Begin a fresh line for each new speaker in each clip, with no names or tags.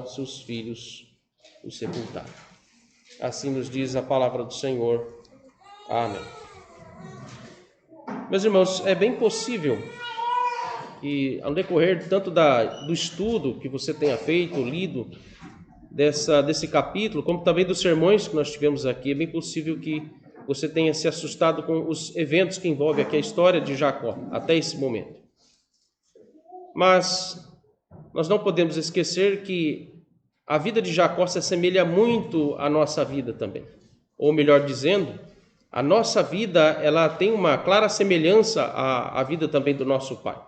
Esaú, seus filhos, o sepultaram. Assim nos diz a palavra do Senhor. Amém. Meus irmãos, é bem possível que, ao decorrer tanto do estudo que você tenha feito, lido, desse capítulo, como também dos sermões que nós tivemos aqui, é bem possível que você tenha se assustado com os eventos que envolvem aqui a história de Jacó, até esse momento. Mas nós não podemos esquecer que a vida de Jacó se assemelha muito à nossa vida também. Ou melhor dizendo, a nossa vida ela tem uma clara semelhança à vida também do nosso pai.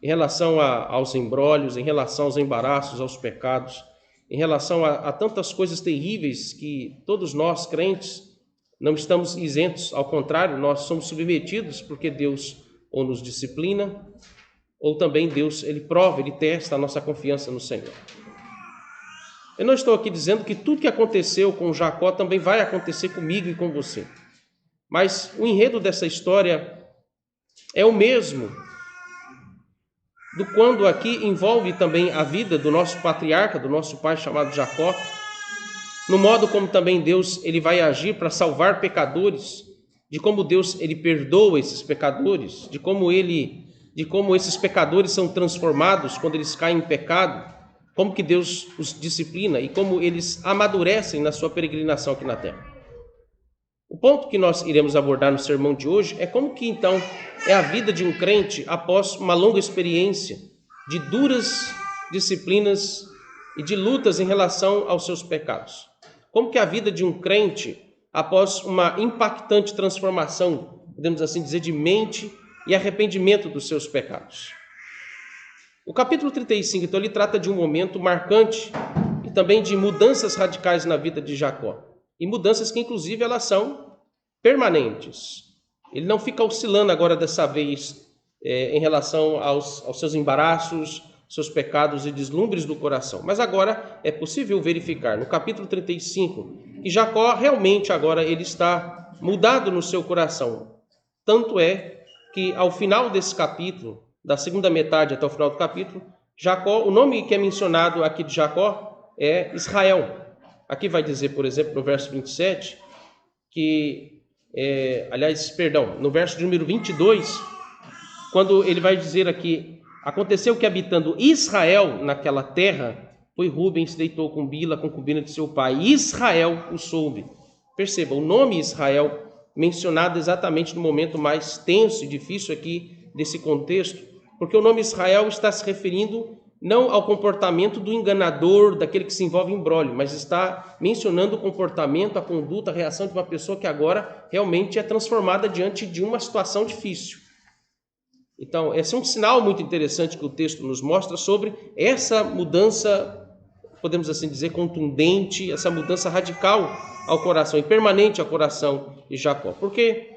Em relação aos embrólios, em relação aos embaraços, aos pecados, em relação a tantas coisas terríveis que todos nós, crentes, não estamos isentos. Ao contrário, nós somos submetidos porque Deus ou nos disciplina, ou também Deus, Ele prova, Ele testa a nossa confiança no Senhor. Eu não estou aqui dizendo que tudo que aconteceu com Jacó também vai acontecer comigo e com você. Mas o enredo dessa história é o mesmo do quando aqui envolve também a vida do nosso patriarca, do nosso pai chamado Jacó, no modo como também Deus ele vai agir para salvar pecadores, de como Deus ele perdoa esses pecadores, de como esses pecadores são transformados quando eles caem em pecado, como que Deus os disciplina e como eles amadurecem na sua peregrinação aqui na terra. O ponto que nós iremos abordar no sermão de hoje é como que então é a vida de um crente após uma longa experiência de duras disciplinas e de lutas em relação aos seus pecados. Como que é a vida de um crente após uma impactante transformação, podemos assim dizer, de mente e arrependimento dos seus pecados. O capítulo 35, então, ele trata de um momento marcante e também de mudanças radicais na vida de Jacó. E mudanças que, inclusive, elas são permanentes. Ele não fica oscilando agora dessa vez em relação aos seus embaraços, seus pecados e deslumbres do coração. Mas agora é possível verificar no capítulo 35 que Jacó realmente agora ele está mudado no seu coração. Tanto é que ao final desse capítulo, da segunda metade até o final do capítulo, Jacó, o nome que é mencionado aqui de Jacó é Israel. Aqui vai dizer, por exemplo, no verso 27, no verso de número 22, quando ele vai dizer aqui, aconteceu que habitando Israel naquela terra, foi Rúben se deitou com Bila, concubina de seu pai, e Israel o soube. Perceba, o nome Israel mencionado exatamente no momento mais tenso e difícil aqui desse contexto, porque o nome Israel está se referindo não ao comportamento do enganador, daquele que se envolve em imbróglio, mas está mencionando o comportamento, a conduta, a reação de uma pessoa que agora realmente é transformada diante de uma situação difícil. Então, esse é um sinal muito interessante que o texto nos mostra sobre essa mudança, podemos assim dizer, contundente, essa mudança radical ao coração e permanente ao coração de Jacó. Porque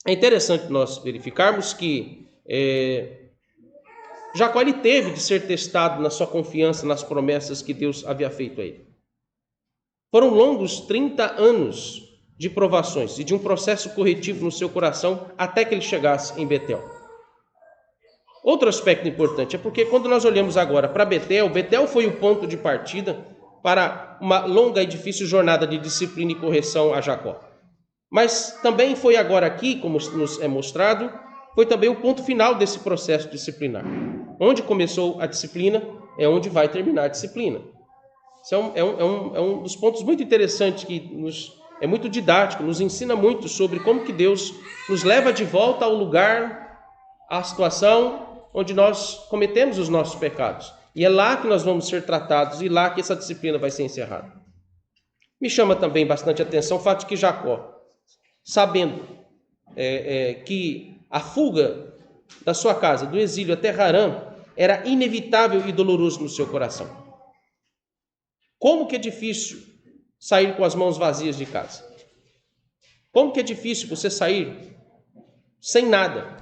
é interessante nós verificarmos que Jacó ele teve de ser testado na sua confiança nas promessas que Deus havia feito a ele. Foram longos 30 anos de provações e de um processo corretivo no seu coração até que ele chegasse em Betel. Outro aspecto importante é porque quando nós olhamos agora para Betel, Betel foi o ponto de partida para uma longa e difícil jornada de disciplina e correção a Jacó. Mas também foi agora aqui, como nos é mostrado, foi também o ponto final desse processo disciplinar. Onde começou a disciplina é onde vai terminar a disciplina. Isso é um dos pontos muito interessantes que é muito didático, nos ensina muito sobre como que Deus nos leva de volta ao lugar, à situação onde nós cometemos os nossos pecados. E é lá que nós vamos ser tratados e lá que essa disciplina vai ser encerrada. Me chama também bastante atenção o fato de que Jacó, sabendo que a fuga da sua casa, do exílio até Harã, era inevitável e doloroso no seu coração. Como que é difícil sair com as mãos vazias de casa? Como que é difícil você sair sem nada?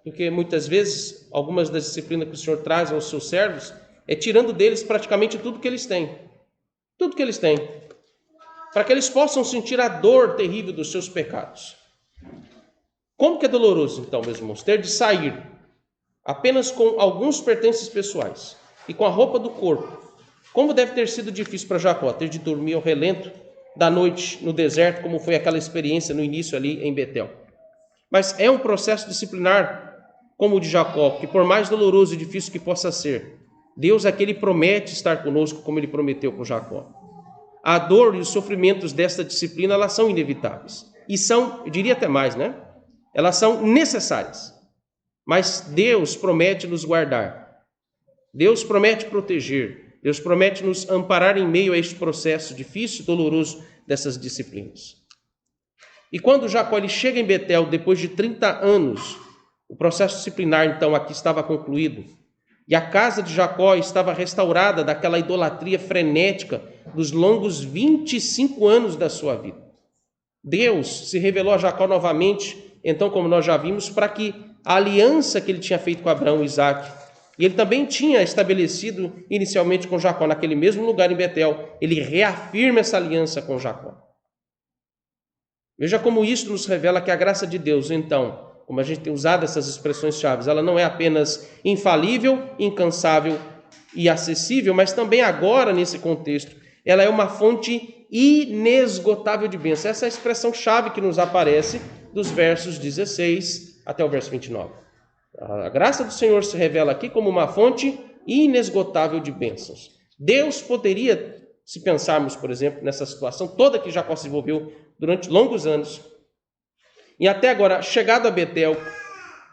Porque muitas vezes, algumas das disciplinas que o Senhor traz aos seus servos, é tirando deles praticamente tudo que eles têm. Tudo que eles têm. Para que eles possam sentir a dor terrível dos seus pecados. Como que é doloroso, então, meus irmãos, ter de sair apenas com alguns pertences pessoais e com a roupa do corpo, Como deve ter sido difícil para Jacó ter de dormir ao relento da noite no deserto, como foi aquela experiência no início ali em Betel. Mas é um processo disciplinar como o de Jacó, que por mais doloroso e difícil que possa ser, Deus é que Ele promete estar conosco como Ele prometeu com Jacó. A dor e os sofrimentos desta disciplina, elas são inevitáveis. E são, eu diria até mais, né? Elas são necessárias. Mas Deus promete nos guardar. Deus promete proteger. Deus promete nos amparar em meio a este processo difícil e doloroso dessas disciplinas. E quando Jacó ele chega em Betel, depois de 30 anos, o processo disciplinar, então, aqui estava concluído. E a casa de Jacó estava restaurada daquela idolatria frenética dos longos 25 anos da sua vida. Deus se revelou a Jacó novamente, então, como nós já vimos, para que a aliança que ele tinha feito com Abraão e Isaque, e ele também tinha estabelecido inicialmente com Jacó, naquele mesmo lugar em Betel, ele reafirma essa aliança com Jacó. Veja como isso nos revela que a graça de Deus, então, como a gente tem usado essas expressões-chave, ela não é apenas infalível, incansável e acessível, mas também agora, nesse contexto, ela é uma fonte inesgotável de bênção. Essa é a expressão-chave que nos aparece dos versos 16 até o verso 29. A graça do Senhor se revela aqui como uma fonte inesgotável de bênçãos. Deus poderia, se pensarmos, por exemplo, nessa situação toda que Jacó se envolveu durante longos anos, e até agora, chegado a Betel,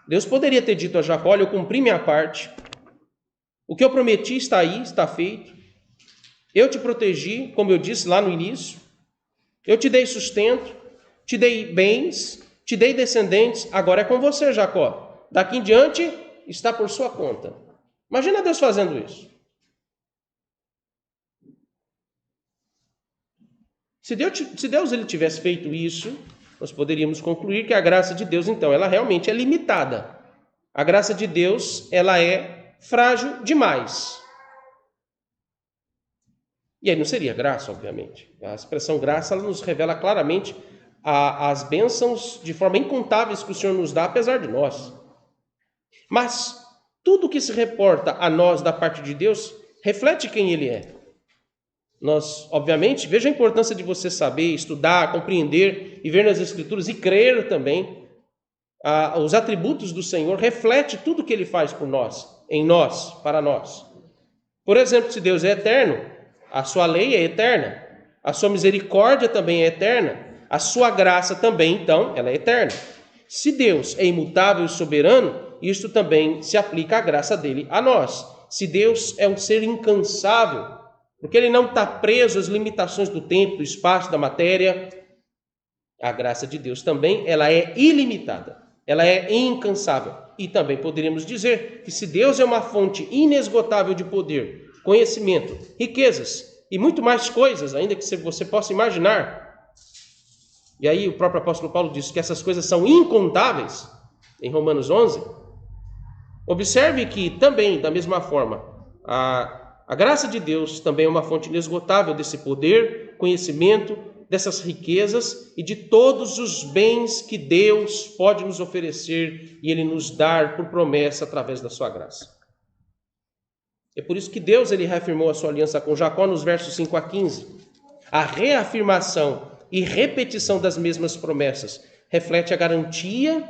Deus poderia ter dito a Jacó: olha, eu cumpri minha parte, o que eu prometi está aí, está feito, eu te protegi, como eu disse lá no início, eu te dei sustento, te dei bens, te dei descendentes, agora é com você, Jacó, daqui em diante está por sua conta. Imagina Deus fazendo isso. Se Deus ele tivesse feito isso, nós poderíamos concluir que a graça de Deus, então, ela realmente é limitada. A graça de Deus, ela é frágil demais. E aí não seria graça, obviamente. A expressão graça, ela nos revela claramente as bênçãos de forma incontáveis que o Senhor nos dá, apesar de nós. Mas tudo que se reporta a nós da parte de Deus, reflete quem Ele é. Nós, obviamente, veja a importância de você saber, estudar, compreender e ver nas Escrituras e crer também. Os atributos do Senhor reflete tudo que Ele faz por nós, em nós, para nós. Por exemplo, se Deus é eterno, a sua lei é eterna, a sua misericórdia também é eterna, a sua graça também, então, ela é eterna. Se Deus é imutável e soberano, isto também se aplica à graça dele a nós. Se Deus é um ser incansável, porque Ele não está preso às limitações do tempo, do espaço, da matéria, a graça de Deus também, ela é ilimitada, ela é incansável. E também poderíamos dizer que se Deus é uma fonte inesgotável de poder, conhecimento, riquezas e muito mais coisas, ainda que você possa imaginar, e aí o próprio apóstolo Paulo diz que essas coisas são incontáveis, em Romanos 11, observe que também, da mesma forma, a graça de Deus também é uma fonte inesgotável desse poder, conhecimento, dessas riquezas e de todos os bens que Deus pode nos oferecer e Ele nos dar por promessa através da sua graça. É por isso que Deus ele reafirmou a sua aliança com Jacó nos versos 5 a 15. A reafirmação e repetição das mesmas promessas reflete a garantia,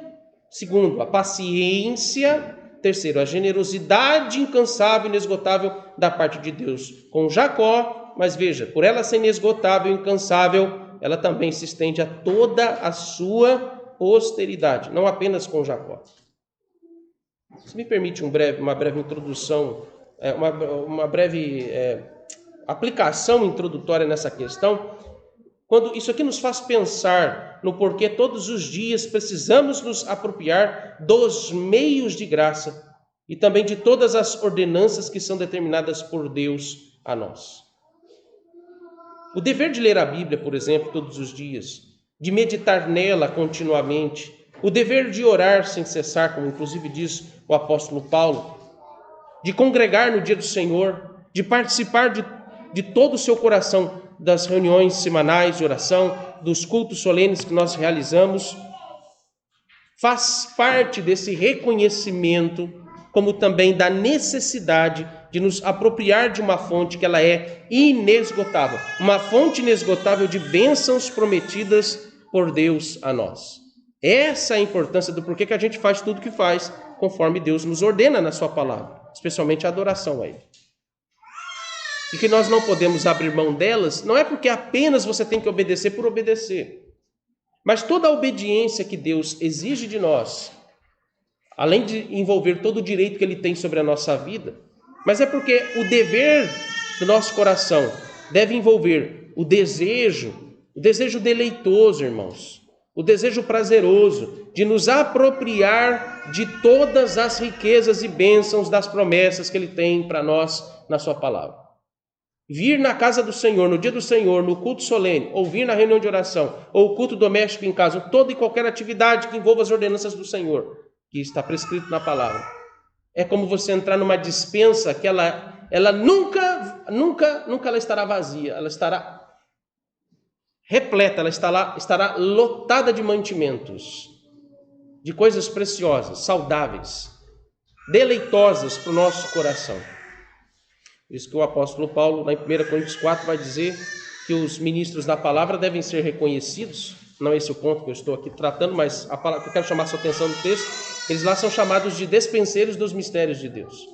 segundo, a paciência, terceiro, a generosidade incansável e inesgotável da parte de Deus com Jacó, mas veja, por ela ser inesgotável e incansável, ela também se estende a toda a sua posteridade, não apenas com Jacó. Se me permite uma breve introdução, uma breve aplicação introdutória nessa questão, quando isso aqui nos faz pensar no porquê todos os dias precisamos nos apropriar dos meios de graça e também de todas as ordenanças que são determinadas por Deus a nós. O dever de ler a Bíblia, por exemplo, todos os dias, de meditar nela continuamente, o dever de orar sem cessar, como inclusive diz o apóstolo Paulo, de congregar no dia do Senhor, de participar de todo o seu coração das reuniões semanais de oração, dos cultos solenes que nós realizamos, faz parte desse reconhecimento, como também da necessidade de nos apropriar de uma fonte que ela é inesgotável, uma fonte inesgotável de bênçãos prometidas por Deus a nós. Essa é a importância do porquê que a gente faz tudo o que faz, conforme Deus nos ordena na sua palavra, especialmente a adoração a Ele. E que nós não podemos abrir mão delas, não é porque apenas você tem que obedecer por obedecer, mas toda a obediência que Deus exige de nós, além de envolver todo o direito que Ele tem sobre a nossa vida, mas é porque o dever do nosso coração deve envolver o desejo deleitoso, irmãos, o desejo prazeroso de nos apropriar de todas as riquezas e bênçãos das promessas que Ele tem para nós na sua palavra. Vir na casa do Senhor, no dia do Senhor, no culto solene, ou vir na reunião de oração, ou culto doméstico em casa, toda e qualquer atividade que envolva as ordenanças do Senhor, que está prescrito na palavra. É como você entrar numa despensa que ela nunca ela estará vazia, ela estará repleta, ela estará lotada de mantimentos, de coisas preciosas, saudáveis, deleitosas para o nosso coração. Por isso que o apóstolo Paulo, na 1 Coríntios 4, vai dizer que os ministros da palavra devem ser reconhecidos. Não é esse o ponto que eu estou aqui tratando, mas a palavra que eu quero chamar a sua atenção no texto, eles lá são chamados de despenseiros dos mistérios de Deus.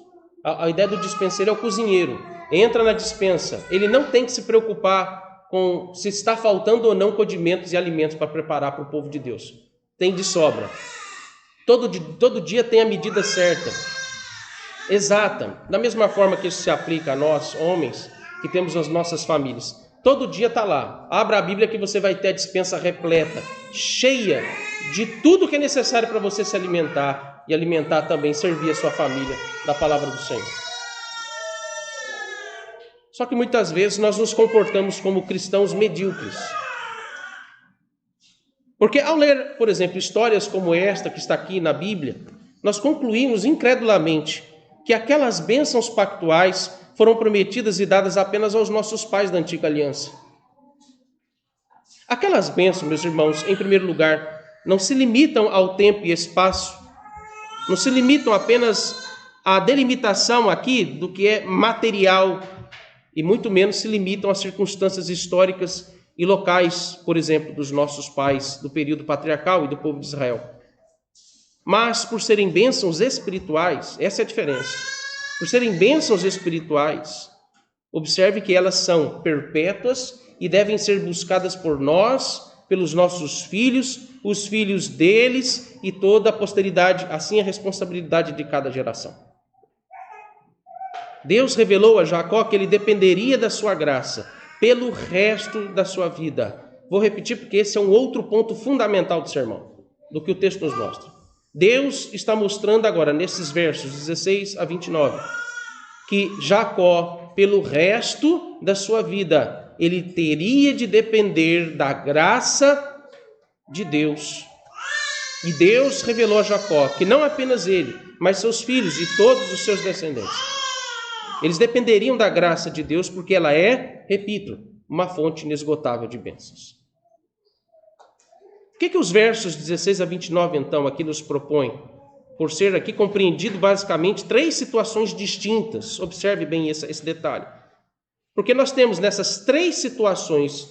A ideia do dispenseiro é o cozinheiro. Entra na despensa, ele não tem que se preocupar com se está faltando ou não condimentos e alimentos para preparar para o povo de Deus. Tem de sobra. Todo dia tem a medida certa, exata. Da mesma forma que isso se aplica a nós, homens, que temos as nossas famílias. Todo dia está lá. Abra a Bíblia que você vai ter a despensa repleta, cheia de tudo que é necessário para você se alimentar e alimentar também, servir a sua família da palavra do Senhor. Só que muitas vezes nós nos comportamos como cristãos medíocres. Porque ao ler, por exemplo, histórias como esta que está aqui na Bíblia, nós concluímos incredulamente que aquelas bênçãos pactuais foram prometidas e dadas apenas aos nossos pais da antiga aliança. Aquelas bênçãos, meus irmãos, em primeiro lugar, não se limitam ao tempo e espaço, não se limitam apenas à delimitação aqui do que é material, e muito menos se limitam às circunstâncias históricas e locais, por exemplo, dos nossos pais do período patriarcal e do povo de Israel. Mas por serem bênçãos espirituais, essa é a diferença. Por serem bênçãos espirituais, observe que elas são perpétuas e devem ser buscadas por nós, pelos nossos filhos, os filhos deles e toda a posteridade, assim a responsabilidade de cada geração. Deus revelou a Jacó que ele dependeria da sua graça pelo resto da sua vida. Vou repetir porque esse é um outro ponto fundamental do sermão, do que o texto nos mostra. Deus está mostrando agora, nesses versos 16 a 29, que Jacó, pelo resto da sua vida, ele teria de depender da graça de Deus. E Deus revelou a Jacó que não apenas ele, mas seus filhos e todos os seus descendentes, eles dependeriam da graça de Deus porque ela é, repito, uma fonte inesgotável de bênçãos. O que os versos 16 a 29, então, aqui nos propõem? Por ser aqui compreendido basicamente três situações distintas. Observe bem esse detalhe. Porque nós temos nessas três situações,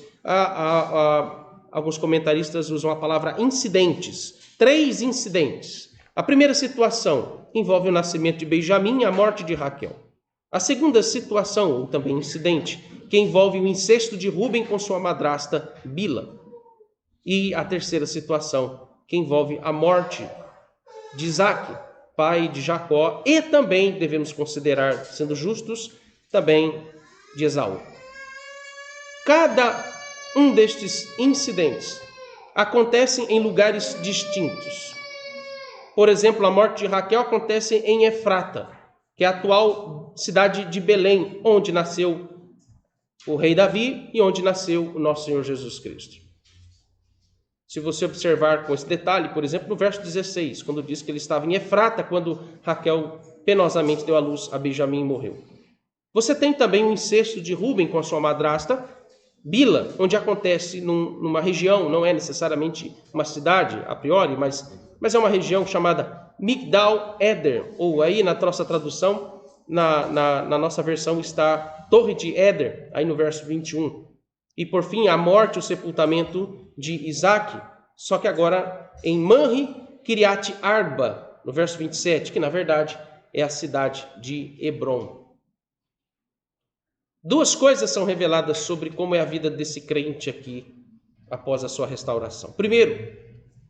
alguns comentaristas usam a palavra incidentes. Três incidentes. A primeira situação envolve o nascimento de Benjamim e a morte de Raquel. A segunda situação, ou também incidente, que envolve o incesto de Rúben com sua madrasta Bila. E a terceira situação, que envolve a morte de Isaque, pai de Jacó, e também, devemos considerar, sendo justos, também de Esaú. Cada um destes incidentes acontece em lugares distintos. Por exemplo, a morte de Raquel acontece em Efrata, que é a atual cidade de Belém, onde nasceu o rei Davi e onde nasceu o nosso Senhor Jesus Cristo. Se você observar com esse detalhe, por exemplo, no verso 16, quando diz que ele estava em Efrata, quando Raquel penosamente deu à luz a Benjamim e morreu. Você tem também o incesto de Rúben com a sua madrasta, Bila, onde acontece numa região, não é necessariamente uma cidade a priori, mas é uma região chamada Migdal Eder, ou aí na nossa tradução, na nossa versão está Torre de Éder, aí no verso 21. E por fim, a morte, o sepultamento de Isaque, só que agora em Manre Kiriat Arba, no verso 27, que na verdade é a cidade de Hebrom. Duas coisas são reveladas sobre como é a vida desse crente aqui após a sua restauração. Primeiro,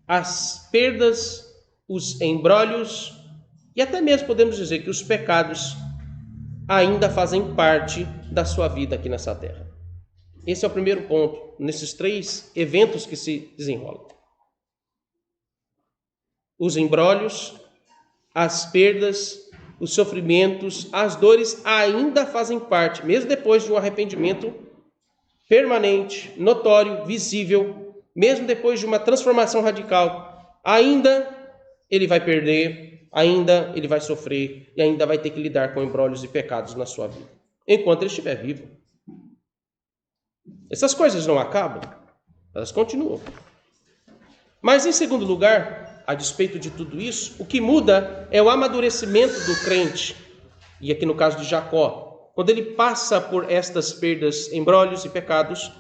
as perdas, os embrólios e até mesmo podemos dizer que os pecados ainda fazem parte da sua vida aqui nessa terra. Esse é o primeiro ponto, nesses três eventos que se desenrolam. Os embrólios, as perdas, os sofrimentos, as dores ainda fazem parte, mesmo depois de um arrependimento permanente, notório, visível, mesmo depois de uma transformação radical, ainda ele vai perder, ainda ele vai sofrer e ainda vai ter que lidar com embrólios e pecados na sua vida, enquanto ele estiver vivo. Essas coisas não acabam, elas continuam. Mas em segundo lugar, a despeito de tudo isso, o que muda é o amadurecimento do crente, e aqui no caso de Jacó, quando ele passa por estas perdas, embrólios e pecados,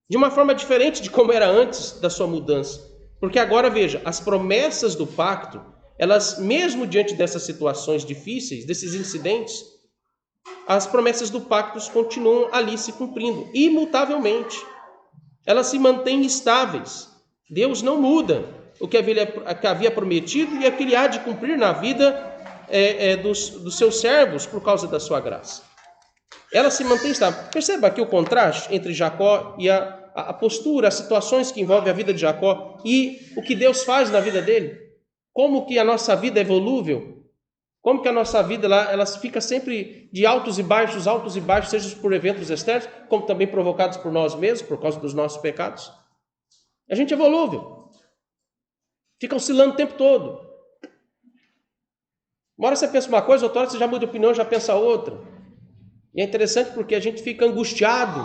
de uma forma diferente de como era antes da sua mudança. Porque agora, veja, as promessas do pacto, elas, mesmo diante dessas situações difíceis, desses incidentes, as promessas do pacto continuam ali se cumprindo, imutavelmente. Elas se mantêm estáveis. Deus não muda o que havia prometido e aquilo há de cumprir na vida dos seus servos por causa da sua graça. Ela se mantém estável. Perceba aqui o contraste entre Jacó e a postura, as situações que envolvem a vida de Jacó e o que Deus faz na vida dele. Como que a nossa vida é volúvel. Como que a nossa vida ela fica sempre de altos e baixos, seja por eventos externos, como também provocados por nós mesmos, por causa dos nossos pecados. A gente é volúvel. Fica oscilando o tempo todo. Uma hora você pensa uma coisa, outra hora você já muda de opinião, já pensa outra. E é interessante porque a gente fica angustiado.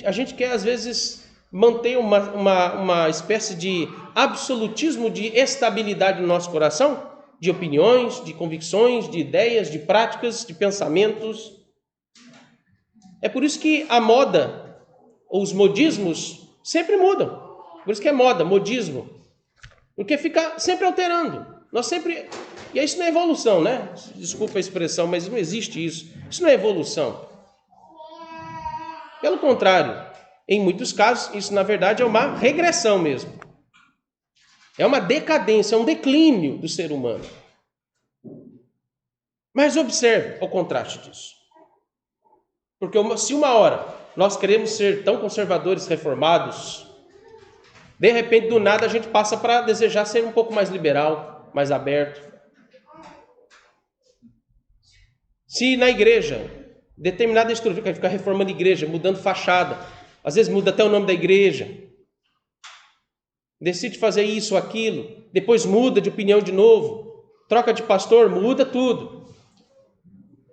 A gente quer, às vezes, manter uma espécie de absolutismo de estabilidade no nosso coração, de opiniões, de convicções, de ideias, de práticas, de pensamentos. É por isso que a moda, ou os modismos, sempre mudam. Por isso que é moda, modismo. Porque fica sempre alterando. E isso não é evolução, né? Desculpa a expressão, mas não existe isso. Isso não é evolução. Pelo contrário, em muitos casos, isso na verdade é uma regressão mesmo. É uma decadência, é um declínio do ser humano. Mas observe o contraste disso. Porque se uma hora nós queremos ser tão conservadores, reformados, de repente, do nada, a gente passa para desejar ser um pouco mais liberal, mais aberto. Se na igreja, determinada estrutura, fica reformando a igreja, mudando fachada, às vezes muda até o nome da igreja, decide fazer isso ou aquilo, depois muda de opinião de novo, troca de pastor, muda tudo,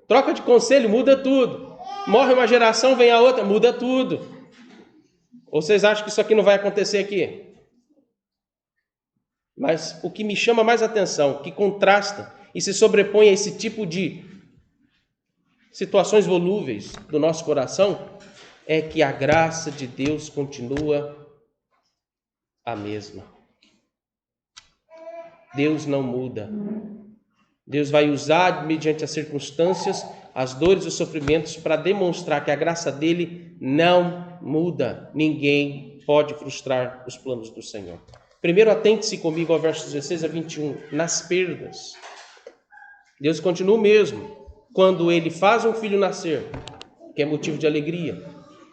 troca de conselho, muda tudo, morre uma geração, vem a outra, muda tudo. Ou vocês acham que isso aqui não vai acontecer aqui? Mas o que me chama mais atenção, que contrasta e se sobrepõe a esse tipo de situações volúveis do nosso coração, é que a graça de Deus continua a mesma. Deus não muda. Deus vai usar, mediante as circunstâncias, as dores e os sofrimentos para demonstrar que a graça dele não muda. Ninguém pode frustrar os planos do Senhor. Primeiro, atente-se comigo ao verso 16 a 21, nas perdas. Deus continua o mesmo quando ele faz um filho nascer, que é motivo de alegria,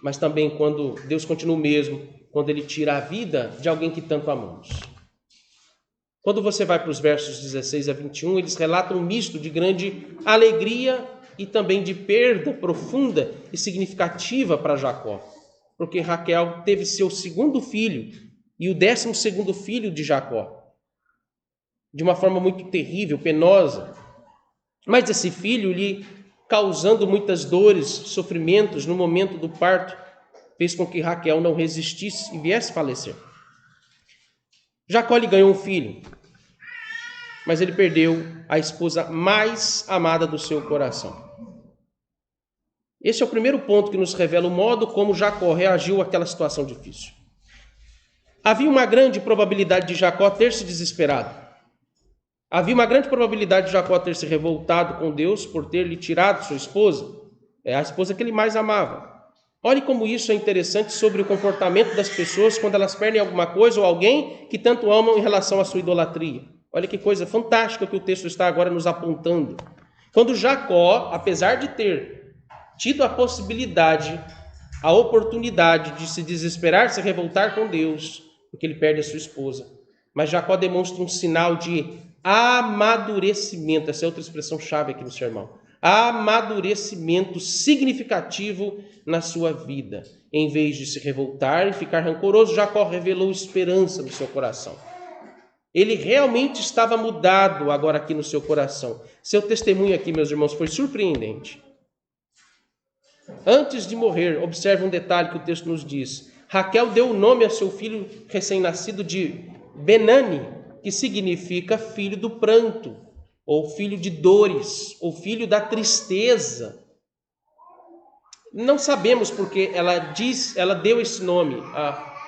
mas também quando Deus continua o mesmo quando ele tira a vida de alguém que tanto amamos. Quando você vai para os versos 16 a 21, eles relatam um misto de grande alegria e também de perda profunda e significativa para Jacó, porque Raquel teve seu segundo filho e o 12º filho de Jacó, de uma forma muito terrível, penosa. Mas esse filho lhe causando muitas dores, sofrimentos no momento do parto, fez com que Raquel não resistisse e viesse a falecer. Jacó lhe ganhou um filho, mas ele perdeu a esposa mais amada do seu coração. Esse é o primeiro ponto que nos revela o modo como Jacó reagiu àquela situação difícil. Havia uma grande probabilidade de Jacó ter se desesperado. Havia uma grande probabilidade de Jacó ter se revoltado com Deus por ter lhe tirado sua esposa, a esposa que ele mais amava. Olhe como isso é interessante sobre o comportamento das pessoas quando elas perdem alguma coisa ou alguém que tanto amam em relação à sua idolatria. Olha que coisa fantástica que o texto está agora nos apontando. Quando Jacó, apesar de ter tido a possibilidade, a oportunidade de se desesperar, se revoltar com Deus, porque ele perde a sua esposa, mas Jacó demonstra um sinal de amadurecimento. Essa é outra expressão chave aqui no sermão. Amadurecimento significativo na sua vida. Em vez de se revoltar e ficar rancoroso, Jacó revelou esperança no seu coração. Ele realmente estava mudado agora aqui no seu coração. Seu testemunho aqui, meus irmãos, foi surpreendente. Antes de morrer, observe um detalhe que o texto nos diz. Raquel deu o nome a seu filho recém-nascido de Benani, que significa filho do pranto, ou filho de dores, ou filho da tristeza. Não sabemos porque ela deu esse nome.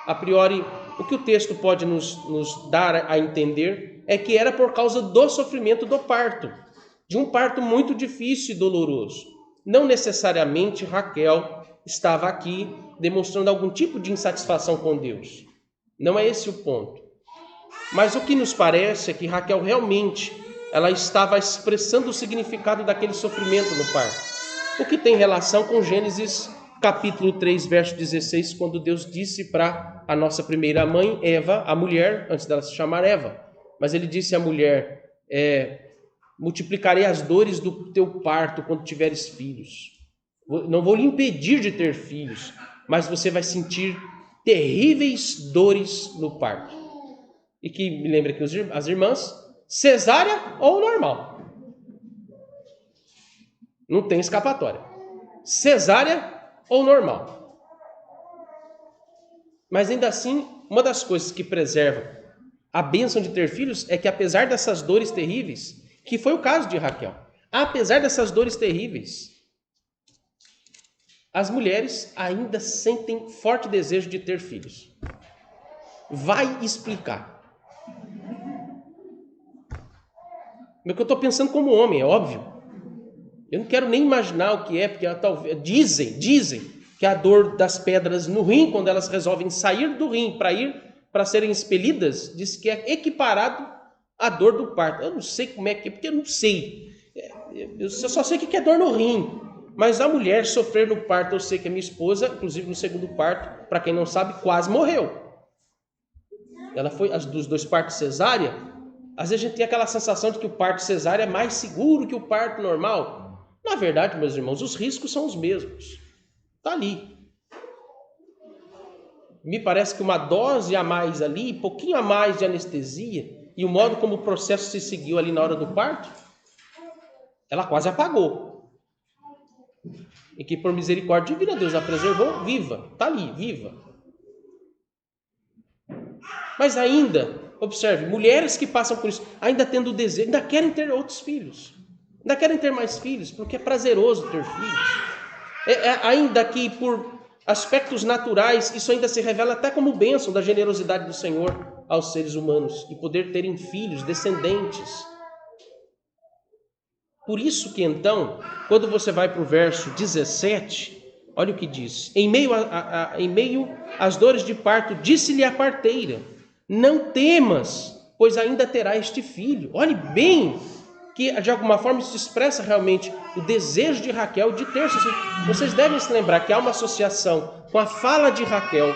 A priori, o que o texto pode nos dar a entender é que era por causa do sofrimento do parto, de um parto muito difícil e doloroso. Não necessariamente Raquel estava aqui demonstrando algum tipo de insatisfação com Deus. Não é esse o ponto. Mas o que nos parece é que Raquel realmente ela estava expressando o significado daquele sofrimento no parto. O que tem relação com Gênesis capítulo 3, verso 16, quando Deus disse para a nossa primeira mãe, Eva, a mulher, antes dela se chamar Eva, mas ele disse à mulher, multiplicarei as dores do teu parto quando tiveres filhos. Não vou lhe impedir de ter filhos, mas você vai sentir terríveis dores no parto. E que me lembra que as irmãs, cesárea ou normal. Não tem escapatória. Cesárea ou normal. Mas ainda assim, uma das coisas que preserva a bênção de ter filhos é que apesar dessas dores terríveis, que foi o caso de Raquel, apesar dessas dores terríveis, as mulheres ainda sentem forte desejo de ter filhos. Vai explicar. O que eu estou pensando como homem, é óbvio. Eu não quero nem imaginar o que é, porque dizem que a dor das pedras no rim, quando elas resolvem sair do rim para serem expelidas, diz que é equiparado à dor do parto. Eu não sei como é que é, porque eu não sei. Eu só sei que é dor no rim. Mas a mulher sofrer no parto, eu sei que a minha esposa, inclusive no segundo parto, para quem não sabe, quase morreu. Ela foi, dos 2 partos cesárea, às vezes a gente tem aquela sensação de que o parto cesárea é mais seguro que o parto normal. Na verdade, meus irmãos, os riscos são os mesmos. Está ali. Me parece que uma dose a mais ali, pouquinho a mais de anestesia, e o modo como o processo se seguiu ali na hora do parto, ela quase apagou. E que por misericórdia divina Deus a preservou viva. Está ali, viva. Mas ainda, observe, mulheres que passam por isso, ainda tendo o desejo, ainda querem ter outros filhos. Ainda querem ter mais filhos, porque é prazeroso ter filhos. Ainda que por aspectos naturais, isso ainda se revela até como bênção da generosidade do Senhor aos seres humanos, e poder terem filhos, descendentes. Por isso que então, quando você vai para o verso 17, olha o que diz. Em meio às dores de parto, disse-lhe a parteira, não temas, pois ainda terá este filho. Olhe bem que de alguma forma isso expressa realmente o desejo de Raquel de ter. Vocês devem se lembrar que há uma associação com a fala de Raquel,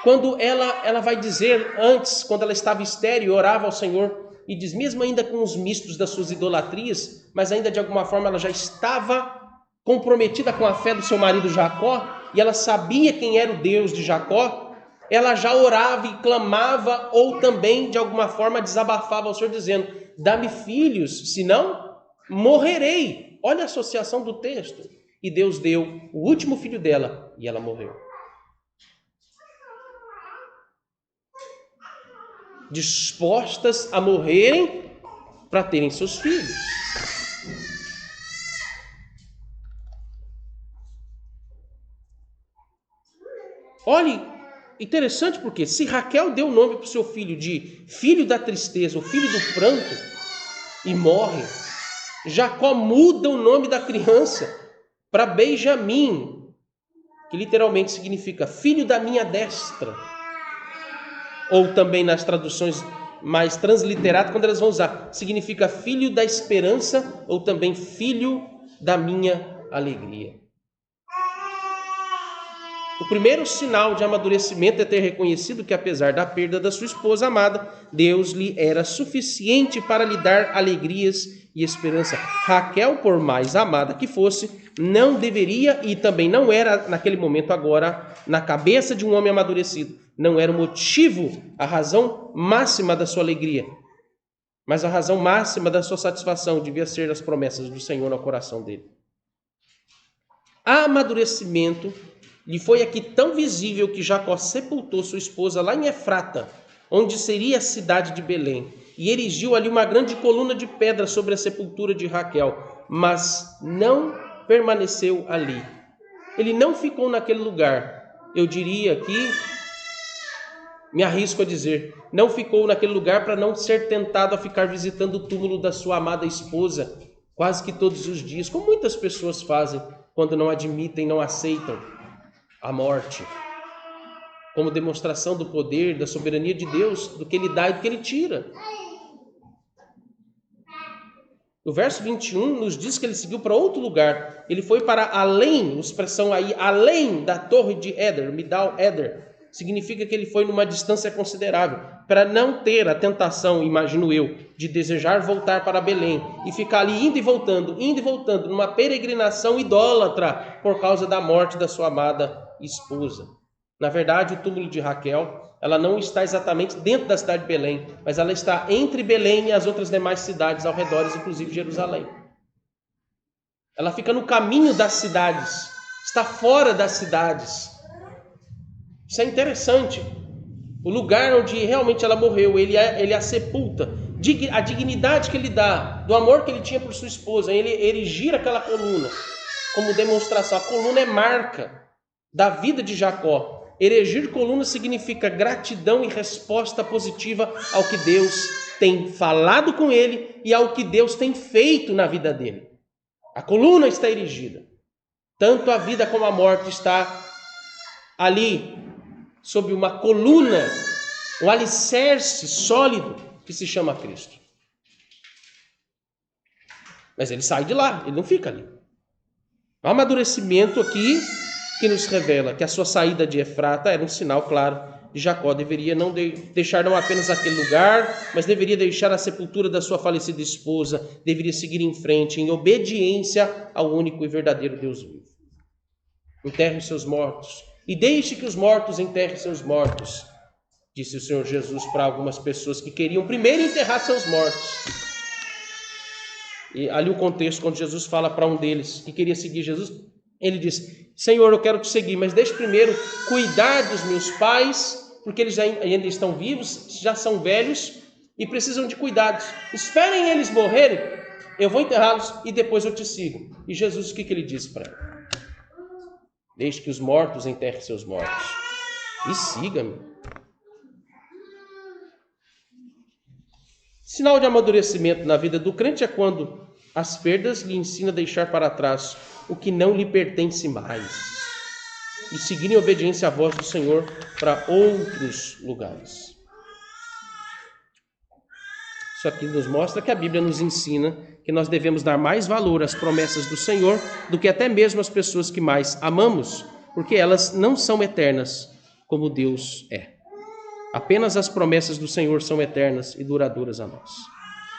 quando ela vai dizer antes, quando ela estava estéril e orava ao Senhor, e diz, mesmo ainda com os mistos das suas idolatrias, mas ainda de alguma forma ela já estava comprometida com a fé do seu marido Jacó, e ela sabia quem era o Deus de Jacó, ela já orava e clamava, ou também de alguma forma desabafava ao Senhor, dizendo, dá-me filhos, senão morrerei. Olha a associação do texto. E Deus deu o último filho dela, e ela morreu. Dispostas a morrerem para terem seus filhos. Olhe, interessante porque se Raquel deu o nome para o seu filho de filho da tristeza, o filho do pranto, e morre, Jacó muda o nome da criança para Benjamim, que literalmente significa filho da minha destra. Ou também nas traduções mais transliteradas, quando elas vão usar, significa filho da esperança ou também filho da minha alegria. O primeiro sinal de amadurecimento é ter reconhecido que, apesar da perda da sua esposa amada, Deus lhe era suficiente para lhe dar alegrias e esperança. Raquel, por mais amada que fosse, não deveria e também não era, naquele momento agora, na cabeça de um homem amadurecido, não era o motivo, a razão máxima da sua alegria. Mas a razão máxima da sua satisfação devia ser as promessas do Senhor no coração dele. Amadurecimento lhe foi aqui tão visível que Jacó sepultou sua esposa lá em Efrata, onde seria a cidade de Belém, e erigiu ali uma grande coluna de pedra sobre a sepultura de Raquel, mas não permaneceu ali. Ele não ficou naquele lugar. Eu diria que, me arrisco a dizer, não ficou naquele lugar para não ser tentado a ficar visitando o túmulo da sua amada esposa quase que todos os dias, como muitas pessoas fazem quando não admitem, não aceitam a morte, como demonstração do poder, da soberania de Deus, do que Ele dá e do que Ele tira. O verso 21 nos diz que ele seguiu para outro lugar. Ele foi para além, expressão aí, além da torre de Éder, Midal Éder. Significa que ele foi numa distância considerável, para não ter a tentação, imagino eu, de desejar voltar para Belém e ficar ali indo e voltando, numa peregrinação idólatra por causa da morte da sua amada esposa. Na verdade, o túmulo de Raquel, ela não está exatamente dentro da cidade de Belém, mas ela está entre Belém e as outras demais cidades ao redor, inclusive Jerusalém. Ela fica no caminho das cidades, está fora das cidades. Isso é interessante. O lugar onde realmente ela morreu, ele a sepulta. A dignidade que ele dá, do amor que ele tinha por sua esposa, ele erigir aquela coluna como demonstração. A coluna é marca da vida de Jacó. Erigir coluna significa gratidão e resposta positiva ao que Deus tem falado com ele e ao que Deus tem feito na vida dele. A coluna está erigida. Tanto a vida como a morte está ali, sob uma coluna, um alicerce sólido que se chama Cristo. Mas ele sai de lá, ele não fica ali. O amadurecimento aqui que nos revela que a sua saída de Efrata era um sinal claro de Jacó. Deveria não deixar não apenas aquele lugar, mas deveria deixar a sepultura da sua falecida esposa, deveria seguir em frente em obediência ao único e verdadeiro Deus vivo. Enterre os seus mortos e deixe que os mortos enterrem seus mortos, disse o Senhor Jesus para algumas pessoas que queriam primeiro enterrar seus mortos. E ali o contexto, quando Jesus fala para um deles que queria seguir Jesus, ele diz: Senhor, eu quero te seguir, mas deixe primeiro cuidar dos meus pais, porque eles ainda estão vivos, já são velhos e precisam de cuidados. Esperem eles morrerem, eu vou enterrá-los e depois eu te sigo. E Jesus, o que ele disse para ele? Deixe que os mortos enterrem seus mortos e siga-me. Sinal de amadurecimento na vida do crente é quando as perdas lhe ensinam a deixar para trás o que não lhe pertence mais e seguir em obediência à voz do Senhor para outros lugares. Isso aqui nos mostra que a Bíblia nos ensina que nós devemos dar mais valor às promessas do Senhor do que até mesmo às pessoas que mais amamos, porque elas não são eternas como Deus é. Apenas as promessas do Senhor são eternas e duradouras a nós.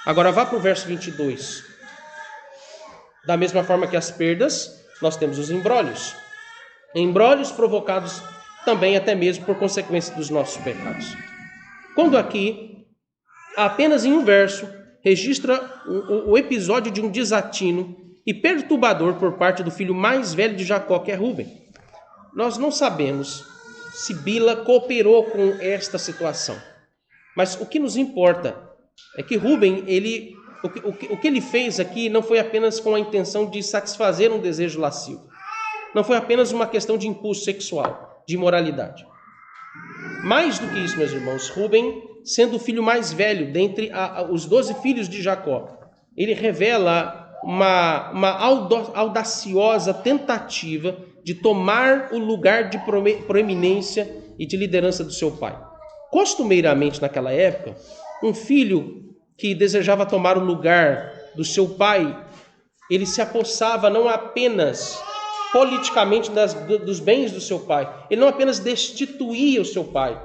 Agora vá para o verso 22. Da mesma forma que as perdas, nós temos os embrólios. Embrólios provocados também até mesmo por consequência dos nossos pecados. Quando aqui, apenas em um verso, registra o episódio de um desatino e perturbador por parte do filho mais velho de Jacó, que é Rúben. Nós não sabemos se Bila cooperou com esta situação. Mas o que nos importa é que Rúben, ele o que ele fez aqui não foi apenas com a intenção de satisfazer um desejo lascivo. Não foi apenas uma questão de impulso sexual, de imoralidade. Mais do que isso, meus irmãos, Rúben, sendo o filho mais velho dentre os 12 filhos de Jacó, ele revela uma audaciosa tentativa de tomar o lugar de proeminência e de liderança do seu pai. Costumeiramente, naquela época, um filho que desejava tomar o lugar do seu pai, ele se apossava não apenas politicamente dos bens do seu pai, ele não apenas destituía o seu pai,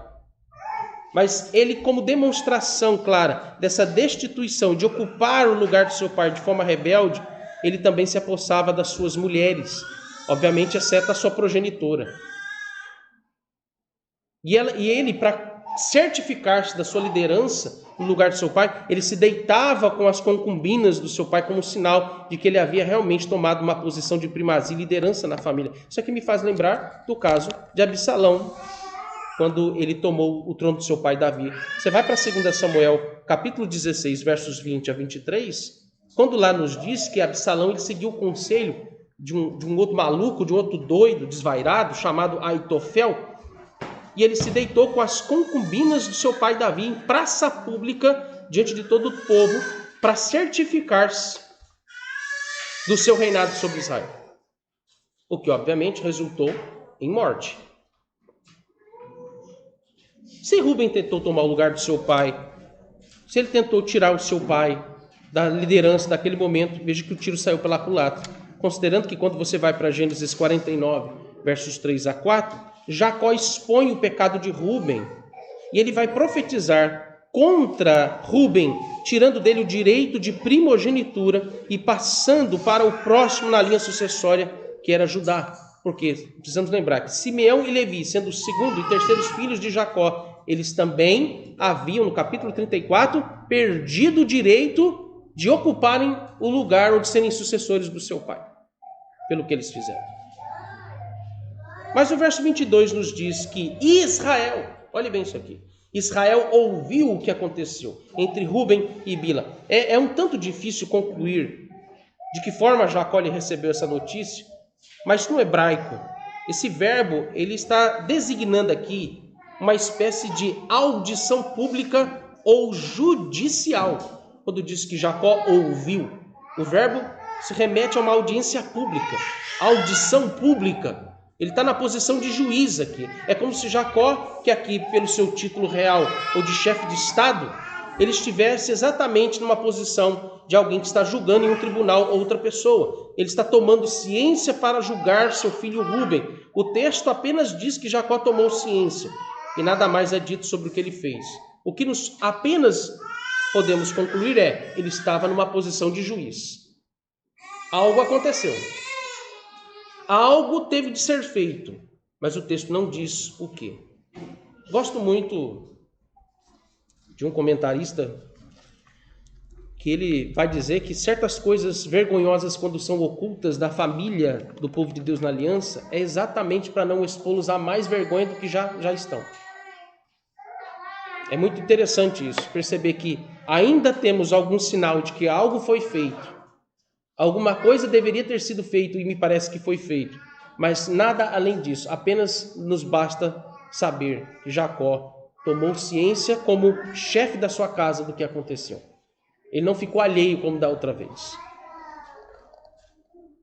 mas ele, como demonstração clara dessa destituição, de ocupar o lugar do seu pai de forma rebelde, ele também se apossava das suas mulheres, obviamente exceto a sua progenitora. E ele, para certificar-se da sua liderança no lugar do seu pai, ele se deitava com as concubinas do seu pai como sinal de que ele havia realmente tomado uma posição de primazia e liderança na família. Isso aqui me faz lembrar do caso de Absalão, quando ele tomou o trono do seu pai Davi. Você vai para 2 Samuel, capítulo 16, versos 20 a 23, quando lá nos diz que Absalão ele seguiu o conselho de um outro maluco, de um outro doido, desvairado, chamado Aitofel, e ele se deitou com as concubinas do seu pai Davi em praça pública, diante de todo o povo, para certificar-se do seu reinado sobre Israel. O que, obviamente, resultou em morte. Se Rúben tentou tomar o lugar do seu pai, se ele tentou tirar o seu pai da liderança daquele momento, veja que o tiro saiu pela culatra. Considerando que quando você vai para Gênesis 49, versos 3 a 4, Jacó expõe o pecado de Rúben e ele vai profetizar contra Rúben, tirando dele o direito de primogenitura e passando para o próximo na linha sucessória, que era Judá. Porque precisamos lembrar que Simeão e Levi, sendo os segundo e terceiros filhos de Jacó, eles também haviam, no capítulo 34, perdido o direito de ocuparem o lugar ou de serem sucessores do seu pai, pelo que eles fizeram. Mas o verso 22 nos diz que Israel, olhe bem isso aqui, Israel ouviu o que aconteceu entre Rúben e Bila. É um tanto difícil concluir de que forma Jacó recebeu essa notícia, mas no hebraico, esse verbo ele está designando aqui uma espécie de audição pública ou judicial. Quando diz que Jacó ouviu, o verbo se remete a uma audiência pública, audição pública. Ele está na posição de juiz aqui. É como se Jacó, que aqui pelo seu título real ou de chefe de Estado, ele estivesse exatamente numa posição de alguém que está julgando em um tribunal outra pessoa. Ele está tomando ciência para julgar seu filho Rúben. O texto apenas diz que Jacó tomou ciência e nada mais é dito sobre o que ele fez. O que nós apenas podemos concluir é, ele estava numa posição de juiz. Algo aconteceu. Algo teve de ser feito, mas o texto não diz o quê. Gosto muito de um comentarista que ele vai dizer que certas coisas vergonhosas, quando são ocultas da família do povo de Deus na aliança, é exatamente para não expô-los a mais vergonha do que já estão. É muito interessante isso, perceber que ainda temos algum sinal de que algo foi feito, alguma coisa deveria ter sido feito e me parece que foi feito, mas nada além disso. Apenas nos basta saber que Jacó tomou ciência como chefe da sua casa do que aconteceu. Ele não ficou alheio como da outra vez.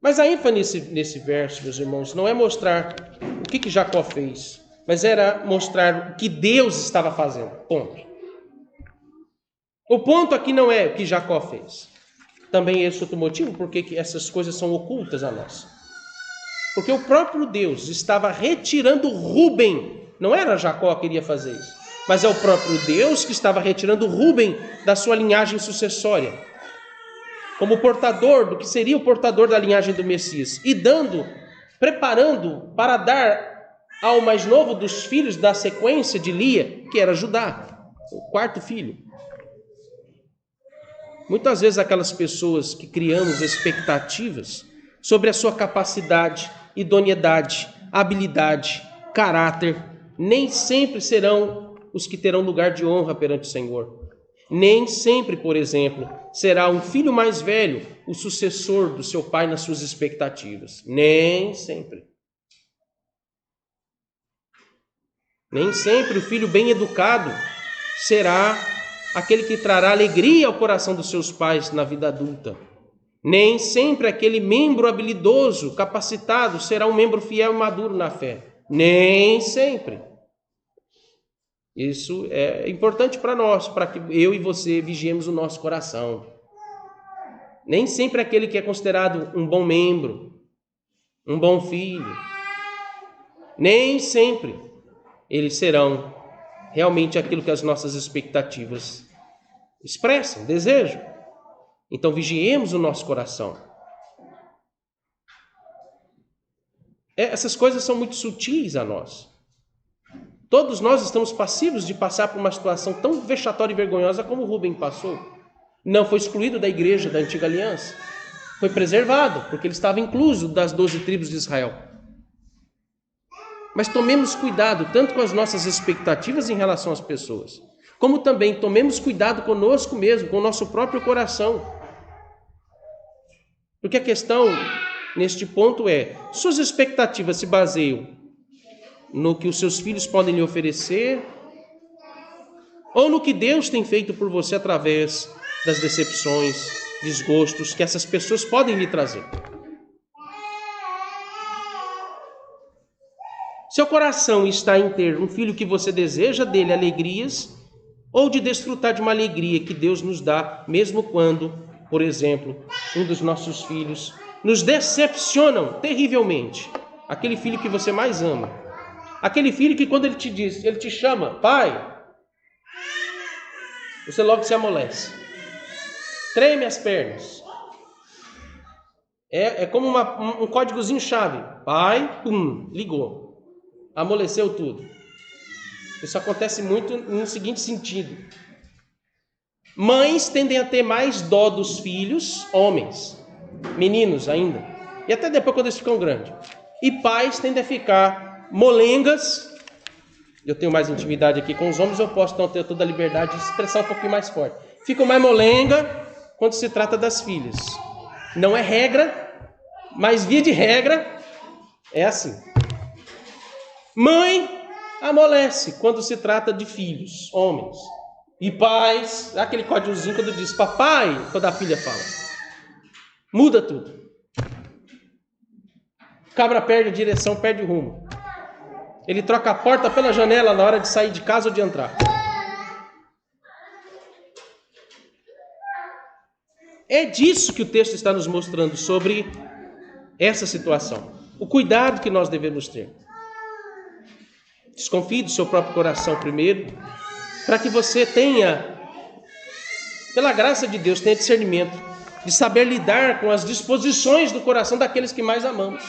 Mas a ênfase nesse verso, meus irmãos, não é mostrar o que Jacó fez, mas era mostrar o que Deus estava fazendo. Ponto. O ponto aqui não é o que Jacó fez. Também esse outro motivo porque que essas coisas são ocultas a nós. Porque o próprio Deus estava retirando Rúben. Não era Jacó que queria fazer isso, mas é o próprio Deus que estava retirando Rúben da sua linhagem sucessória, como portador do que seria o portador da linhagem do Messias, e preparando para dar ao mais novo dos filhos da sequência de Lia, que era Judá, o quarto filho. Muitas vezes aquelas pessoas que criamos expectativas sobre a sua capacidade, idoneidade, habilidade, caráter, nem sempre serão os que terão lugar de honra perante o Senhor. Nem sempre, por exemplo, será um filho mais velho o sucessor do seu pai nas suas expectativas. Nem sempre. Nem sempre o filho bem educado será aquele que trará alegria ao coração dos seus pais na vida adulta. Nem sempre aquele membro habilidoso, capacitado, será um membro fiel e maduro na fé. Nem sempre. Isso é importante para nós, para que eu e você vigiemos o nosso coração. Nem sempre aquele que é considerado um bom membro, um bom filho, nem sempre eles serão realmente aquilo que as nossas expectativas expressam, desejam. Então vigiemos o nosso coração. Essas coisas são muito sutis a nós. Todos nós estamos passíveis de passar por uma situação tão vexatória e vergonhosa como Rubem passou. Não foi excluído da igreja da antiga aliança. Foi preservado, porque ele estava incluso das 12 tribos de Israel. Mas tomemos cuidado tanto com as nossas expectativas em relação às pessoas, como também tomemos cuidado conosco mesmo, com o nosso próprio coração. Porque a questão neste ponto é: suas expectativas se baseiam no que os seus filhos podem lhe oferecer, ou no que Deus tem feito por você através das decepções, desgostos que essas pessoas podem lhe trazer? Seu coração está em ter um filho que você deseja dele alegrias, ou de desfrutar de uma alegria que Deus nos dá, mesmo quando, por exemplo, um dos nossos filhos nos decepcionam terrivelmente? Aquele filho que você mais ama. Aquele filho que quando ele te chama, pai, você logo se amolece. Treme as pernas. É como um códigozinho chave. Pai, pum, ligou. Amoleceu tudo. Isso acontece muito no seguinte sentido. Mães tendem a ter mais dó dos filhos, homens, meninos ainda, e até depois quando eles ficam grandes. E pais tendem a ficar molengas. Eu tenho mais intimidade aqui com os homens, eu posso então ter toda a liberdade de expressar um pouquinho mais forte. Ficam mais molenga quando se trata das filhas. Não é regra, mas via de regra é assim. Mãe amolece quando se trata de filhos, homens. E pais, aquele códigozinho quando diz papai, quando a filha fala. Muda tudo. Cabra perde a direção, perde o rumo. Ele troca a porta pela janela na hora de sair de casa ou de entrar. É disso que o texto está nos mostrando sobre essa situação. O cuidado que nós devemos ter. Desconfie do seu próprio coração primeiro, para que você tenha, pela graça de Deus, tenha discernimento de saber lidar com as disposições do coração daqueles que mais amamos.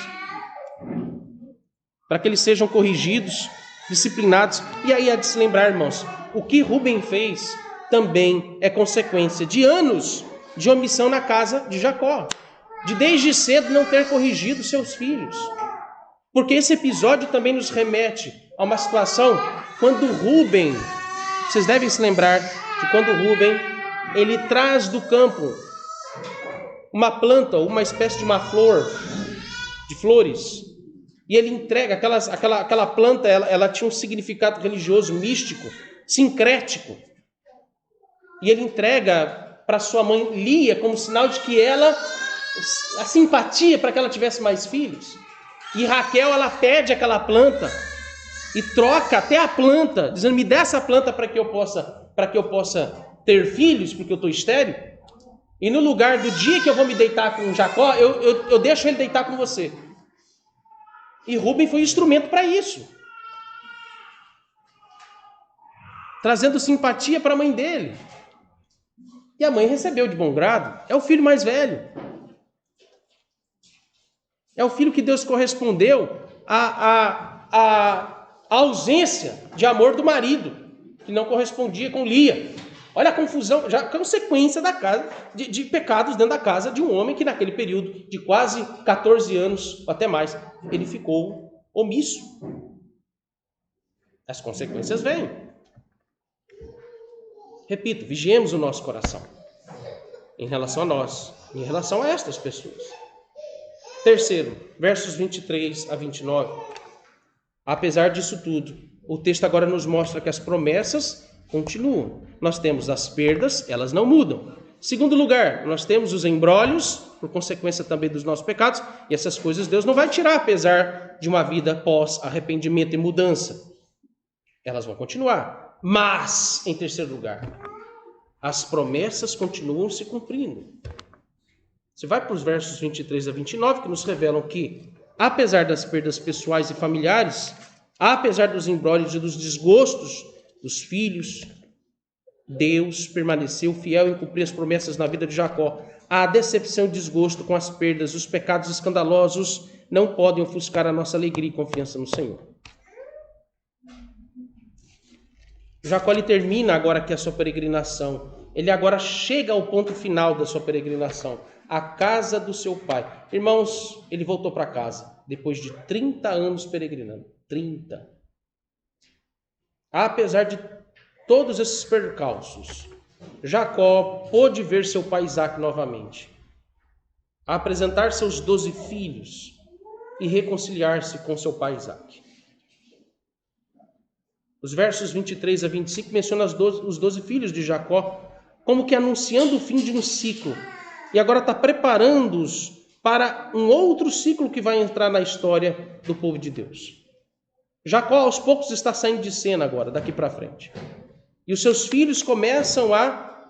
Para que eles sejam corrigidos, disciplinados. E aí há de se lembrar, irmãos, o que Rubem fez também é consequência de anos de omissão na casa de Jacó, de desde cedo não ter corrigido seus filhos. Porque esse episódio também nos remete a uma situação quando Rubem, vocês devem se lembrar de quando Rubem, ele traz do campo uma planta, uma espécie de uma flor, de flores, e ele entrega aquela planta, ela tinha um significado religioso, místico, sincrético. E ele entrega para sua mãe Lia como sinal de que ela, a simpatia para que ela tivesse mais filhos. E Raquel, ela pede aquela planta e troca até a planta, dizendo: me dê essa planta para que eu possa ter filhos, porque eu estou estéril. E no lugar do dia que eu vou me deitar com Jacó, eu deixo ele deitar com você. E Rubem foi instrumento para isso, trazendo simpatia para a mãe dele. E a mãe recebeu de bom grado. É o filho mais velho. É o filho que Deus correspondeu à ausência de amor do marido, que não correspondia com Lia. Olha a confusão, já consequência da casa, de pecados dentro da casa de um homem que naquele período de quase 14 anos, ou até mais, ele ficou omisso. As consequências vêm. Repito, vigiemos o nosso coração em relação a nós, em relação a estas pessoas. Terceiro, versos 23 a 29. Apesar disso tudo, o texto agora nos mostra que as promessas continuam. Nós temos as perdas, elas não mudam. Segundo lugar, nós temos os embrólios, por consequência também dos nossos pecados, e essas coisas Deus não vai tirar, apesar de uma vida pós-arrependimento e mudança. Elas vão continuar. Mas, em terceiro lugar, as promessas continuam se cumprindo. Você vai para os versos 23 a 29, que nos revelam que, apesar das perdas pessoais e familiares, apesar dos embrólios e dos desgostos dos filhos, Deus permaneceu fiel em cumprir as promessas na vida de Jacó. A decepção e desgosto com as perdas, os pecados escandalosos não podem ofuscar a nossa alegria e confiança no Senhor. Jacó ele termina agora aqui a sua peregrinação. Ele agora chega ao ponto final da sua peregrinação, a casa do seu pai. Irmãos, ele voltou para casa depois de 30 anos peregrinando. 30. Apesar de todos esses percalços, Jacó pôde ver seu pai Isaac novamente, apresentar seus 12 filhos e reconciliar-se com seu pai Isaac. Os versos 23 a 25 mencionam os 12 filhos de Jacó, como que anunciando o fim de um ciclo. E agora está preparando-os para um outro ciclo que vai entrar na história do povo de Deus. Jacó, aos poucos, está saindo de cena agora, daqui para frente. E os seus filhos começam a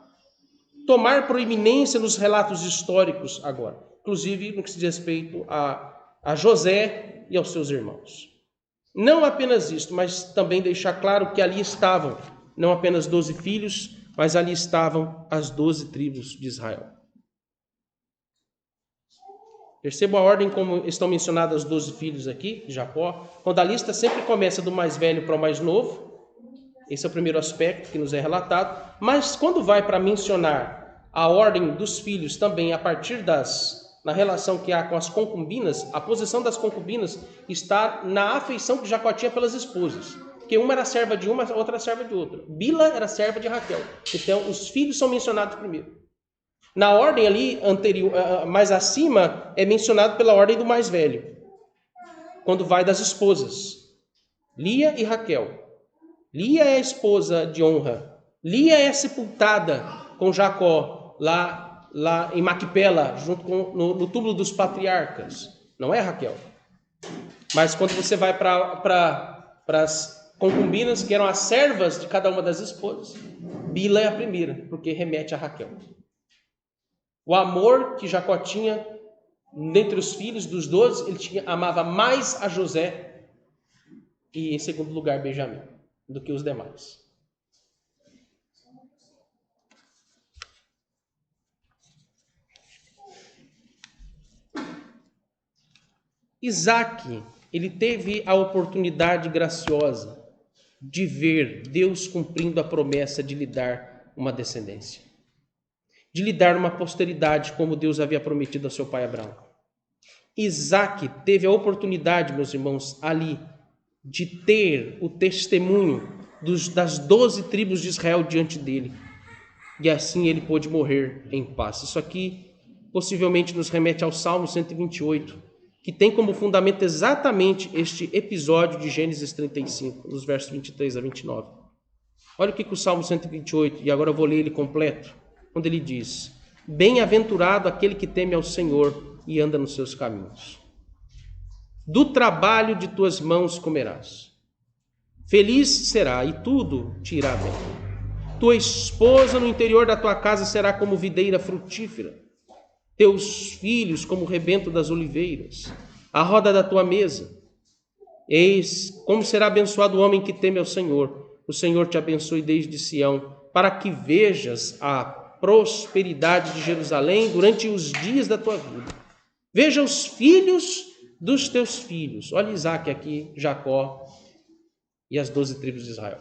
tomar proeminência nos relatos históricos agora. Inclusive no que se diz respeito a José e aos seus irmãos. Não apenas isso, mas também deixar claro que ali estavam não apenas 12 filhos, mas ali estavam as 12 tribos de Israel. Percebam a ordem como estão mencionadas os 12 filhos aqui, de Jacó. Quando a lista sempre começa do mais velho para o mais novo, esse é o primeiro aspecto que nos é relatado. Mas quando vai para mencionar a ordem dos filhos também a partir na relação que há com as concubinas, a posição das concubinas está na afeição que Jacó tinha pelas esposas. Porque uma era serva de uma, a outra era serva de outra. Bila era serva de Raquel. Então, os filhos são mencionados primeiro. Na ordem ali anterior, mais acima, é mencionado pela ordem do mais velho. Quando vai das esposas. Lia e Raquel. Lia é a esposa de honra. Lia é sepultada com Jacó lá em Maquipela, junto com no túmulo dos patriarcas. Não é Raquel. Mas quando você vai para as concubinas, que eram as servas de cada uma das esposas, Bila é a primeira, porque remete a Raquel. O amor que Jacó tinha dentre os filhos dos 12, ele amava mais a José e, em segundo lugar, Benjamim, do que os demais. Isaac, ele teve a oportunidade graciosa de ver Deus cumprindo a promessa de lhe dar uma descendência, de lhe dar uma posteridade como Deus havia prometido a seu pai Abraão. Isaac teve a oportunidade, meus irmãos, ali de ter o testemunho das 12 tribos de Israel diante dele. E assim ele pôde morrer em paz. Isso aqui possivelmente nos remete ao Salmo 128, que tem como fundamento exatamente este episódio de Gênesis 35, nos versos 23 a 29. Olha o que o Salmo 128, e agora eu vou ler ele completo, quando ele diz: bem-aventurado aquele que teme ao Senhor e anda nos seus caminhos. Do trabalho de tuas mãos comerás. Feliz será e tudo te irá bem. Tua esposa no interior da tua casa será como videira frutífera. Teus filhos como o rebento das oliveiras. A roda da tua mesa. Eis como será abençoado o homem que teme ao Senhor. O Senhor te abençoe desde Sião, para que vejas a prosperidade de Jerusalém durante os dias da tua vida. Veja os filhos dos teus filhos. Olha Isaac aqui, Jacó e as 12 tribos de Israel.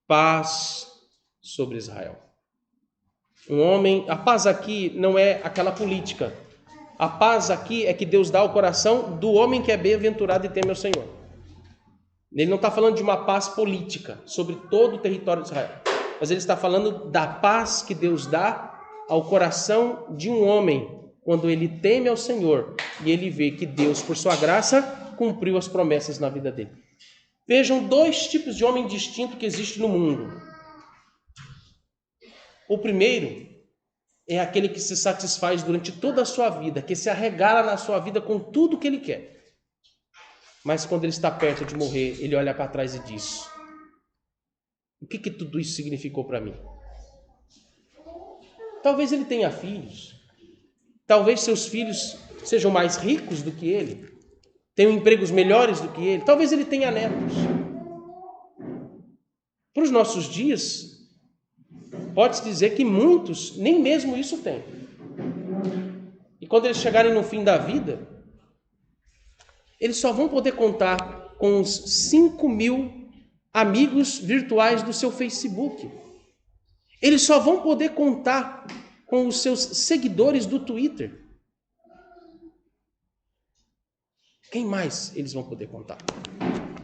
Paz sobre Israel. A paz aqui não é aquela política. A paz aqui é que Deus dá ao coração do homem que é bem-aventurado e teme ao Senhor. Ele não está falando de uma paz política sobre todo o território de Israel. mas ele está falando da paz que Deus dá ao coração de um homem, quando ele teme ao Senhor e ele vê que Deus, por sua graça, cumpriu as promessas na vida dele. Vejam dois tipos de homem distinto que existem no mundo. O primeiro é aquele que se satisfaz durante toda a sua vida, que se arregala na sua vida com tudo que ele quer. Mas quando ele está perto de morrer, ele olha para trás e diz: o que tudo isso significou para mim? Talvez ele tenha filhos. Talvez seus filhos sejam mais ricos do que ele. Tenham empregos melhores do que ele. Talvez ele tenha netos. Para os nossos dias, pode-se dizer que muitos nem mesmo isso têm. E quando eles chegarem no fim da vida, eles só vão poder contar com os 5.000 amigos virtuais do seu Facebook. Eles só vão poder contar com os seus seguidores do Twitter. Quem mais eles vão poder contar?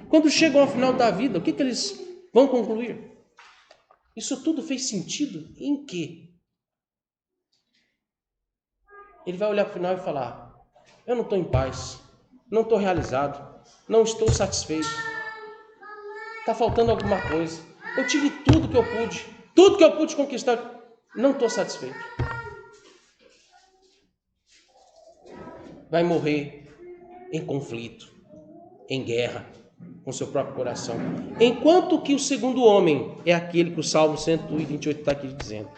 Quando chegam ao final da vida, o que eles vão concluir? Isso tudo fez sentido em quê? Ele vai olhar para o final e falar: eu não estou em paz, não estou realizado, não estou satisfeito. Está faltando alguma coisa. Eu tive tudo que eu pude conquistar, não estou satisfeito. Vai morrer em conflito, em guerra com seu próprio coração. Enquanto que o segundo homem é aquele que o Salmo 128 está aqui dizendo.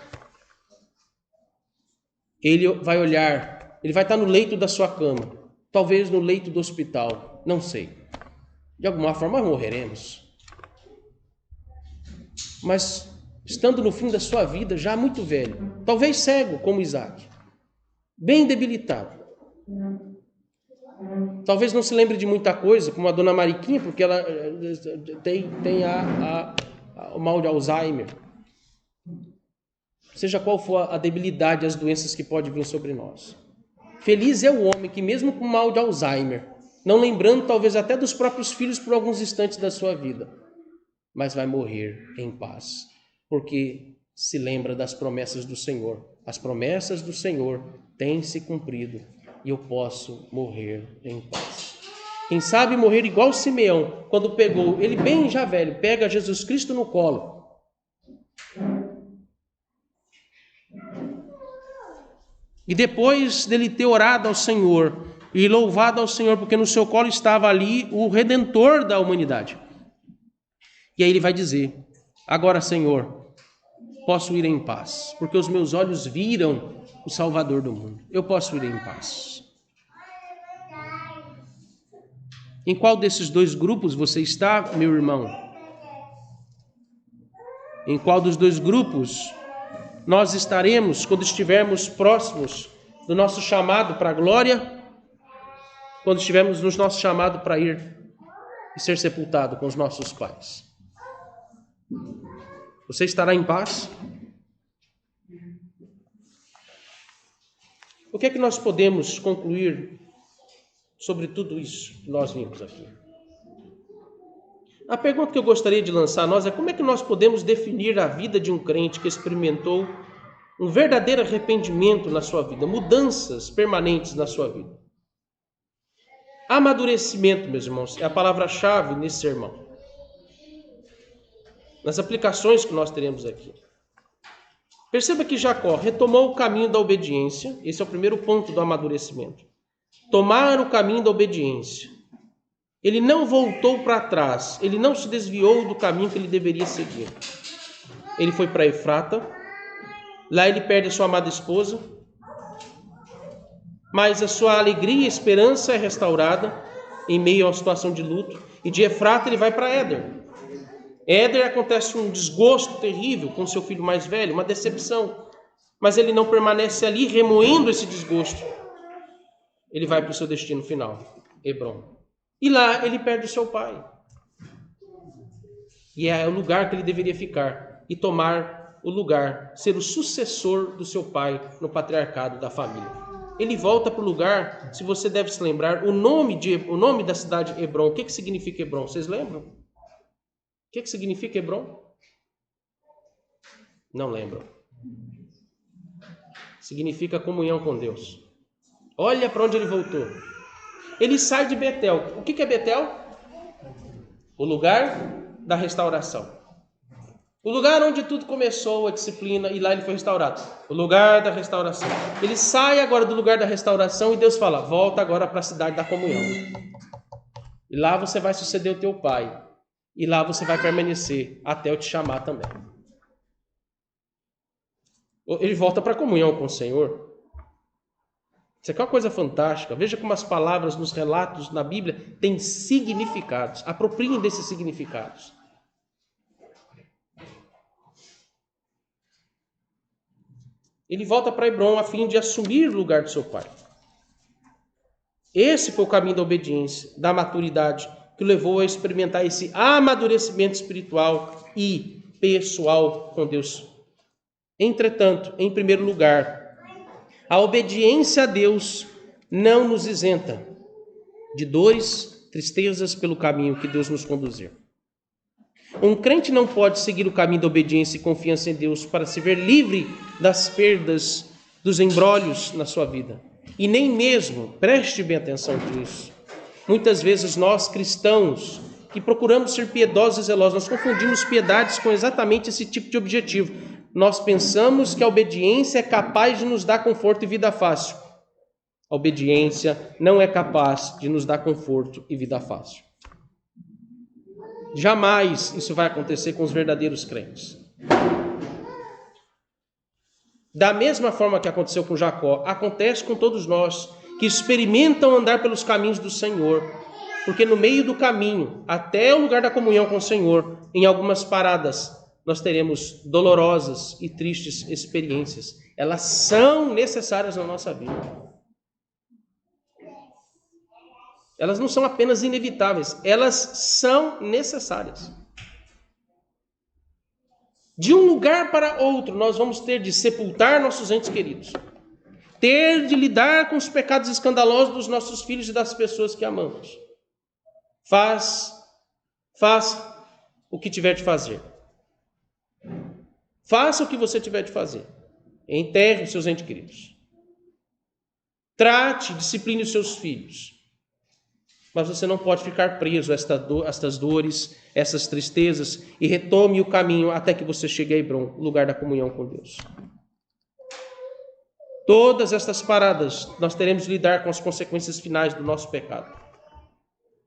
Ele vai olhar, ele vai estar no leito da sua cama, talvez no leito do hospital, não sei. De alguma forma morreremos. Mas estando no fim da sua vida, já muito velho, talvez cego como Isaac, bem debilitado. Talvez não se lembre de muita coisa, como a dona Mariquinha, porque ela tem o mal de Alzheimer. Seja qual for a debilidade, as doenças que podem vir sobre nós. Feliz é o homem que mesmo com mal de Alzheimer, não lembrando talvez até dos próprios filhos por alguns instantes da sua vida, mas vai morrer em paz, porque se lembra das promessas do Senhor. As promessas do Senhor têm se cumprido e eu posso morrer em paz. Quem sabe morrer igual Simeão, quando pegou, ele bem já velho, pega Jesus Cristo no colo. E depois dele ter orado ao Senhor e louvado ao Senhor, porque no seu colo estava ali o Redentor da humanidade. E aí ele vai dizer: agora, Senhor, posso ir em paz, porque os meus olhos viram o Salvador do mundo. Eu posso ir em paz. Em qual desses dois grupos você está, meu irmão? Em qual dos dois grupos nós estaremos quando estivermos próximos do nosso chamado para a glória? Quando estivermos no nosso chamado para ir e ser sepultado com os nossos pais? Você estará em paz? O que é que nós podemos concluir sobre tudo isso que nós vimos aqui? A pergunta que eu gostaria de lançar a nós é: como é que nós podemos definir a vida de um crente que experimentou um verdadeiro arrependimento na sua vida, mudanças permanentes na sua vida? Amadurecimento, meus irmãos, é a palavra-chave nesse sermão. Nas aplicações que nós teremos aqui. Perceba que Jacó retomou o caminho da obediência. Esse é o primeiro ponto do amadurecimento. Tomar o caminho da obediência. Ele não voltou para trás. Ele não se desviou do caminho que ele deveria seguir. Ele foi para Efrata. Lá ele perde a sua amada esposa. Mas a sua alegria e esperança é restaurada em meio a uma situação de luto. E de Efrata ele vai para Éder. Éder acontece um desgosto terrível com seu filho mais velho, uma decepção. Mas ele não permanece ali remoendo esse desgosto. Ele vai para o seu destino final, Hebrom. E lá ele perde o seu pai. E é o lugar que ele deveria ficar e tomar o lugar, ser o sucessor do seu pai no patriarcado da família. Ele volta para o lugar, se você deve se lembrar, o nome da cidade Hebrom. O que significa Hebrom? Vocês lembram? O que significa Hebrom? Não lembram. Significa comunhão com Deus. Olha para onde ele voltou. Ele sai de Betel. O que é Betel? O lugar da restauração. O lugar onde tudo começou, a disciplina, e lá ele foi restaurado. O lugar da restauração. Ele sai agora do lugar da restauração e Deus fala, volta agora para a cidade da comunhão. E lá você vai suceder o teu pai. E lá você vai permanecer até eu te chamar também. Ele volta para a comunhão com o Senhor. Isso aqui é uma coisa fantástica. Veja como as palavras nos relatos na Bíblia têm significados. Apropriem desses significados. Ele volta para Hebrom a fim de assumir o lugar de seu pai. Esse foi o caminho da obediência, da maturidade, que o levou a experimentar esse amadurecimento espiritual e pessoal com Deus. Entretanto, em primeiro lugar, a obediência a Deus não nos isenta de dores, tristezas pelo caminho que Deus nos conduzir. Um crente não pode seguir o caminho da obediência e confiança em Deus para se ver livre das perdas, dos embrólios na sua vida. E nem mesmo, preste bem atenção nisso, muitas vezes nós cristãos que procuramos ser piedosos e zelosos, nós confundimos piedades com exatamente esse tipo de objetivo. Nós pensamos que a obediência é capaz de nos dar conforto e vida fácil. A obediência não é capaz de nos dar conforto e vida fácil. Jamais isso vai acontecer com os verdadeiros crentes. Da mesma forma que aconteceu com Jacó, acontece com todos nós que experimentam andar pelos caminhos do Senhor, porque no meio do caminho, até o lugar da comunhão com o Senhor, em algumas paradas, nós teremos dolorosas e tristes experiências. Elas são necessárias na nossa vida. Elas não são apenas inevitáveis, elas são necessárias. De um lugar para outro, nós vamos ter de sepultar nossos entes queridos. Ter de lidar com os pecados escandalosos dos nossos filhos e das pessoas que amamos. Faça o que tiver de fazer. Faça o que você tiver de fazer. Enterre os seus entes queridos. Trate, discipline os seus filhos. Mas você não pode ficar preso a estas dores, essas tristezas, e retome o caminho até que você chegue a Hebrom, lugar da comunhão com Deus. Todas estas paradas, nós teremos de lidar com as consequências finais do nosso pecado.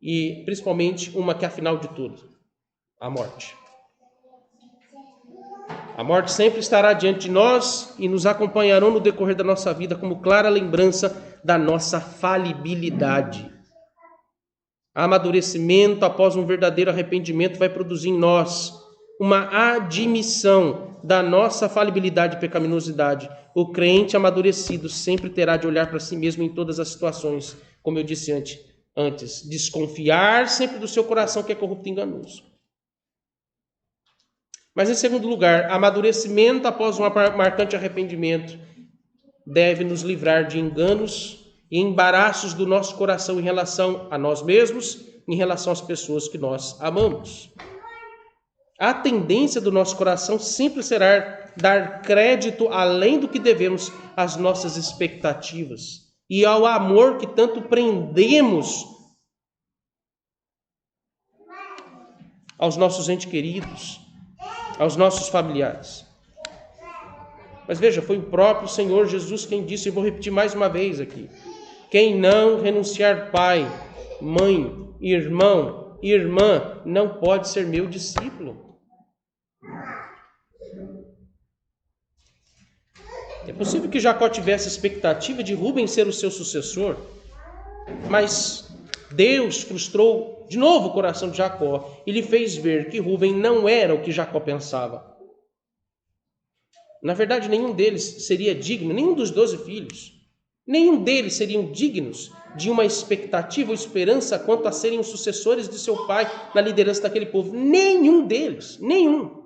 E principalmente uma que é a final de tudo, a morte. A morte sempre estará diante de nós e nos acompanharão no decorrer da nossa vida como clara lembrança da nossa falibilidade. Amadurecimento após um verdadeiro arrependimento vai produzir em nós uma admissão da nossa falibilidade e pecaminosidade. O crente amadurecido sempre terá de olhar para si mesmo em todas as situações, como eu disse antes, desconfiar sempre do seu coração que é corrupto e enganoso. Mas em segundo lugar, amadurecimento após um marcante arrependimento deve nos livrar de enganos e embaraços do nosso coração em relação a nós mesmos, em relação às pessoas que nós amamos. A tendência do nosso coração sempre será dar crédito além do que devemos às nossas expectativas e ao amor que tanto prendemos aos nossos entes queridos, aos nossos familiares. Mas veja, foi o próprio Senhor Jesus quem disse, e vou repetir mais uma vez aqui: quem não renunciar pai, mãe, irmão, irmã, não pode ser meu discípulo. É possível que Jacó tivesse expectativa de Rúben ser o seu sucessor, mas Deus frustrou de novo o coração de Jacó e lhe fez ver que Rúben não era o que Jacó pensava. Na verdade, nenhum deles seria digno, nenhum dos 12 filhos. Nenhum deles seriam dignos de uma expectativa ou esperança quanto a serem os sucessores de seu pai na liderança daquele povo. Nenhum deles, nenhum.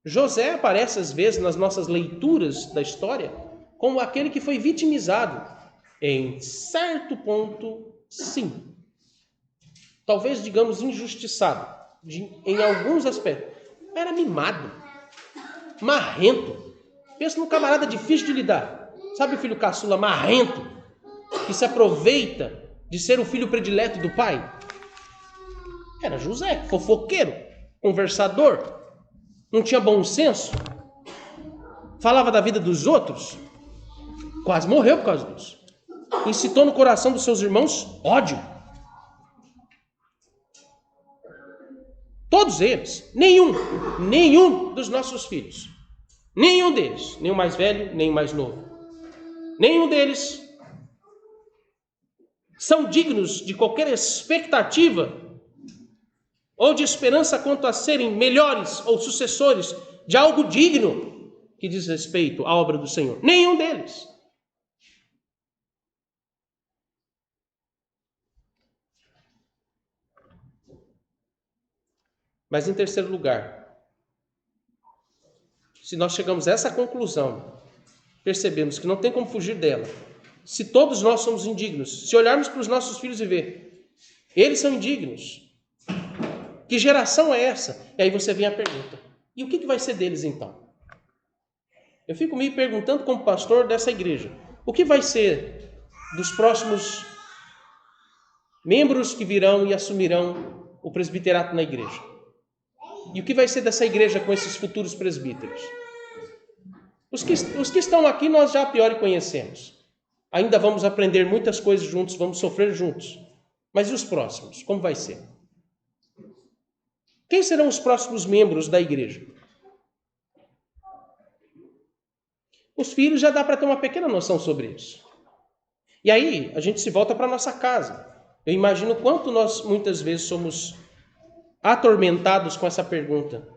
José aparece às vezes nas nossas leituras da história como aquele que foi vitimizado. Em certo ponto, sim. Talvez, digamos, injustiçado em alguns aspectos. Era mimado. marrento. Pensa num camarada difícil de lidar. Sabe o filho caçula marrento, que se aproveita de ser o filho predileto do pai? Era José, fofoqueiro, conversador, não tinha bom senso, falava da vida dos outros, quase morreu por causa disso. Incitou no coração dos seus irmãos ódio. Todos eles, nenhum dos nossos filhos, nenhum deles, nem o mais velho, nem o mais novo, nenhum deles são dignos de qualquer expectativa ou de esperança quanto a serem melhores ou sucessores de algo digno que diz respeito à obra do Senhor. Nenhum deles. Mas em terceiro lugar, se nós chegamos a essa conclusão, percebemos que não tem como fugir dela. Se todos nós somos indignos, se olharmos para os nossos filhos e ver, eles são indignos. Que geração é essa? E aí você vem a pergunta, e o que vai ser deles então? Eu fico me perguntando como pastor dessa igreja, o que vai ser dos próximos membros que virão e assumirão o presbiterato na igreja? E o que vai ser dessa igreja com esses futuros presbíteros? Os que estão aqui nós já a priori conhecemos. Ainda vamos aprender muitas coisas juntos, vamos sofrer juntos. Mas e os próximos? Como vai ser? Quem serão os próximos membros da igreja? Os filhos já dá para ter uma pequena noção sobre isso. E aí a gente se volta para a nossa casa. Eu imagino quanto nós muitas vezes somos atormentados com essa pergunta.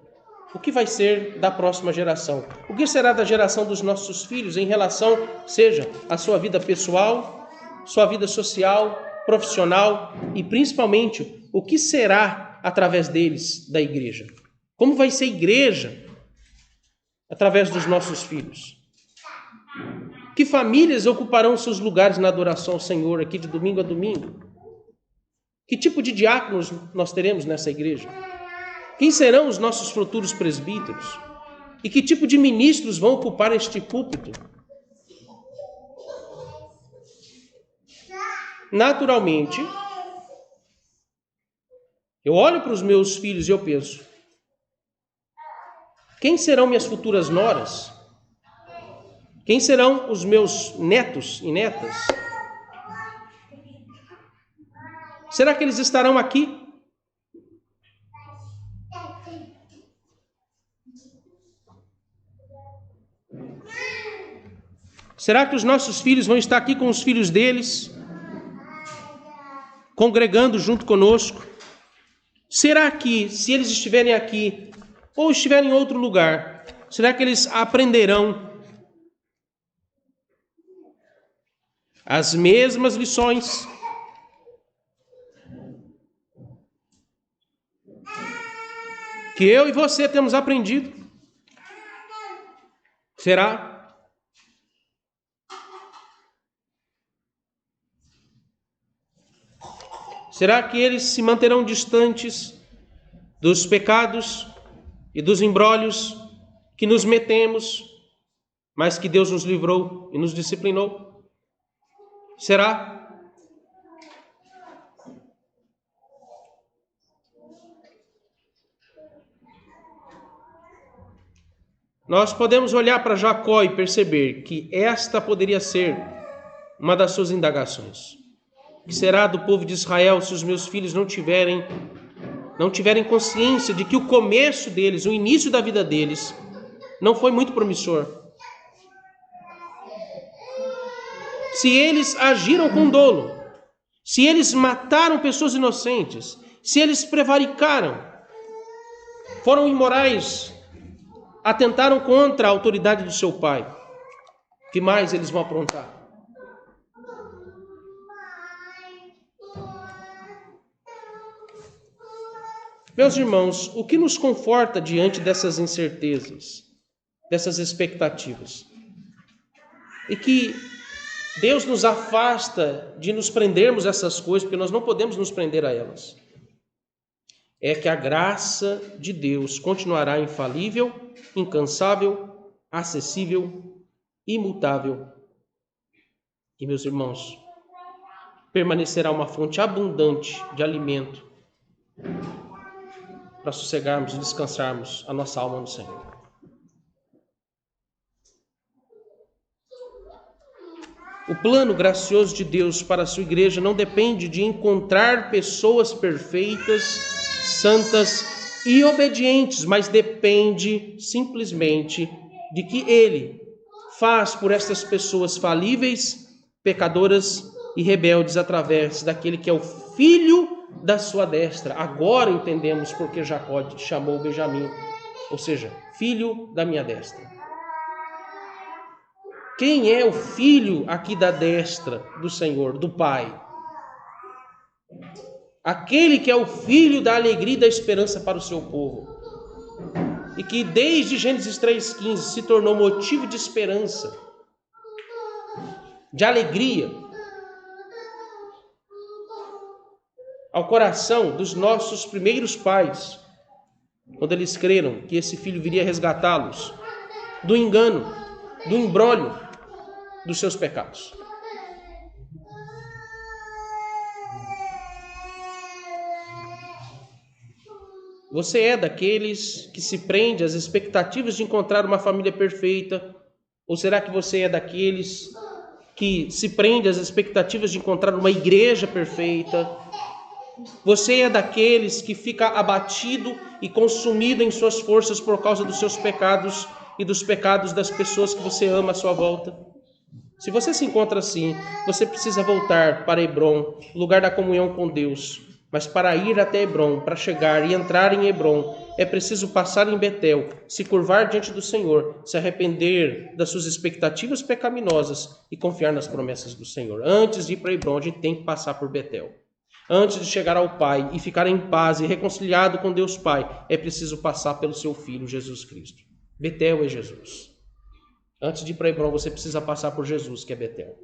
O que vai ser da próxima geração? O que será da geração dos nossos filhos em relação, seja a sua vida pessoal, sua vida social, profissional e principalmente o que será através deles da igreja? Como vai ser a igreja através dos nossos filhos? Que famílias ocuparão seus lugares na adoração ao Senhor aqui de domingo a domingo? Que tipo de diáconos nós teremos nessa igreja? Quem serão os nossos futuros presbíteros? E que tipo de ministros vão ocupar este púlpito? Naturalmente, eu olho para os meus filhos e eu penso, quem serão minhas futuras noras? Quem serão os meus netos e netas? Será que eles estarão aqui? Será que os nossos filhos vão estar aqui com os filhos deles, congregando junto conosco? Será que, se eles estiverem aqui ou estiverem em outro lugar, será que eles aprenderão as mesmas lições que eu e você temos aprendido? Será? Será que eles se manterão distantes dos pecados e dos embrólios que nos metemos, mas que Deus nos livrou e nos disciplinou? Será? Nós podemos olhar para Jacó e perceber que esta poderia ser uma das suas indagações. O que será do povo de Israel se os meus filhos não tiverem consciência de que o começo deles, o início da vida deles, não foi muito promissor? Se eles agiram com dolo, se eles mataram pessoas inocentes, se eles prevaricaram, foram imorais, atentaram contra a autoridade do seu pai, o que mais eles vão aprontar? Meus irmãos, o que nos conforta diante dessas incertezas, dessas expectativas? E que Deus nos afasta de nos prendermos a essas coisas, porque nós não podemos nos prender a elas. é que a graça de Deus continuará infalível, incansável, acessível, imutável. E, meus irmãos, permanecerá uma fonte abundante de alimento para sossegarmos e descansarmos a nossa alma no Senhor. O plano gracioso de Deus para a sua igreja não depende de encontrar pessoas perfeitas, santas e obedientes, mas depende simplesmente de que Ele faz por estas pessoas falíveis, pecadoras e rebeldes através daquele que é o filho da sua destra. Agora entendemos porque Jacó chamou Benjamim, ou seja, filho da minha destra. Quem é o filho aqui da destra do Senhor, do Pai? Aquele que é o filho da alegria e da esperança para o seu povo. E que desde Gênesis 3,15 se tornou motivo de esperança, de alegria, ao coração dos nossos primeiros pais, quando eles creram que esse filho viria resgatá-los do engano, do imbróglio dos seus pecados. Você é daqueles que se prende às expectativas de encontrar uma família perfeita? Ou será que você é daqueles que se prende às expectativas de encontrar uma igreja perfeita? Você é daqueles que fica abatido e consumido em suas forças por causa dos seus pecados e dos pecados das pessoas que você ama à sua volta? Se você se encontra assim, você precisa voltar para Hebrom, lugar da comunhão com Deus. Mas para ir até Hebrom, para chegar e entrar em Hebrom, é preciso passar em Betel, se curvar diante do Senhor, se arrepender das suas expectativas pecaminosas e confiar nas promessas do Senhor. Antes de ir para Hebrom, a gente tem que passar por Betel. Antes de chegar ao Pai e ficar em paz e reconciliado com Deus Pai, é preciso passar pelo seu Filho, Jesus Cristo. Betel é Jesus. Antes de ir para Hebrom, você precisa passar por Jesus, que é Betel.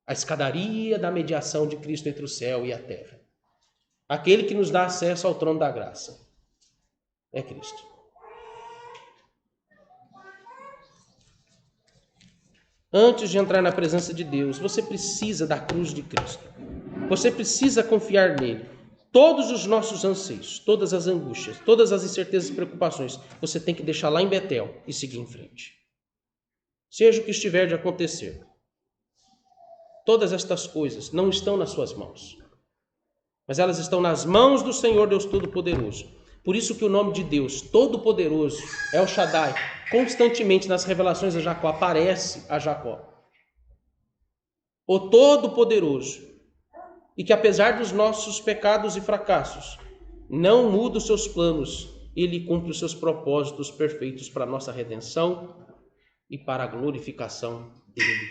A escadaria da mediação de Cristo entre o céu e a terra. Aquele que nos dá acesso ao trono da graça. É Cristo. Antes de entrar na presença de Deus, você precisa da cruz de Cristo. Você precisa confiar nele. Todos os nossos anseios, todas as angústias, todas as incertezas e preocupações, você tem que deixar lá em Betel e seguir em frente. Seja o que estiver de acontecer, todas estas coisas não estão nas suas mãos, mas elas estão nas mãos do Senhor Deus Todo-Poderoso. Por isso que o nome de Deus Todo-Poderoso, El Shaddai, constantemente nas revelações a Jacó, aparece a Jacó. O Todo-Poderoso, e que apesar dos nossos pecados e fracassos, não muda os seus planos, ele cumpre os seus propósitos perfeitos para a nossa redenção e para a glorificação dele.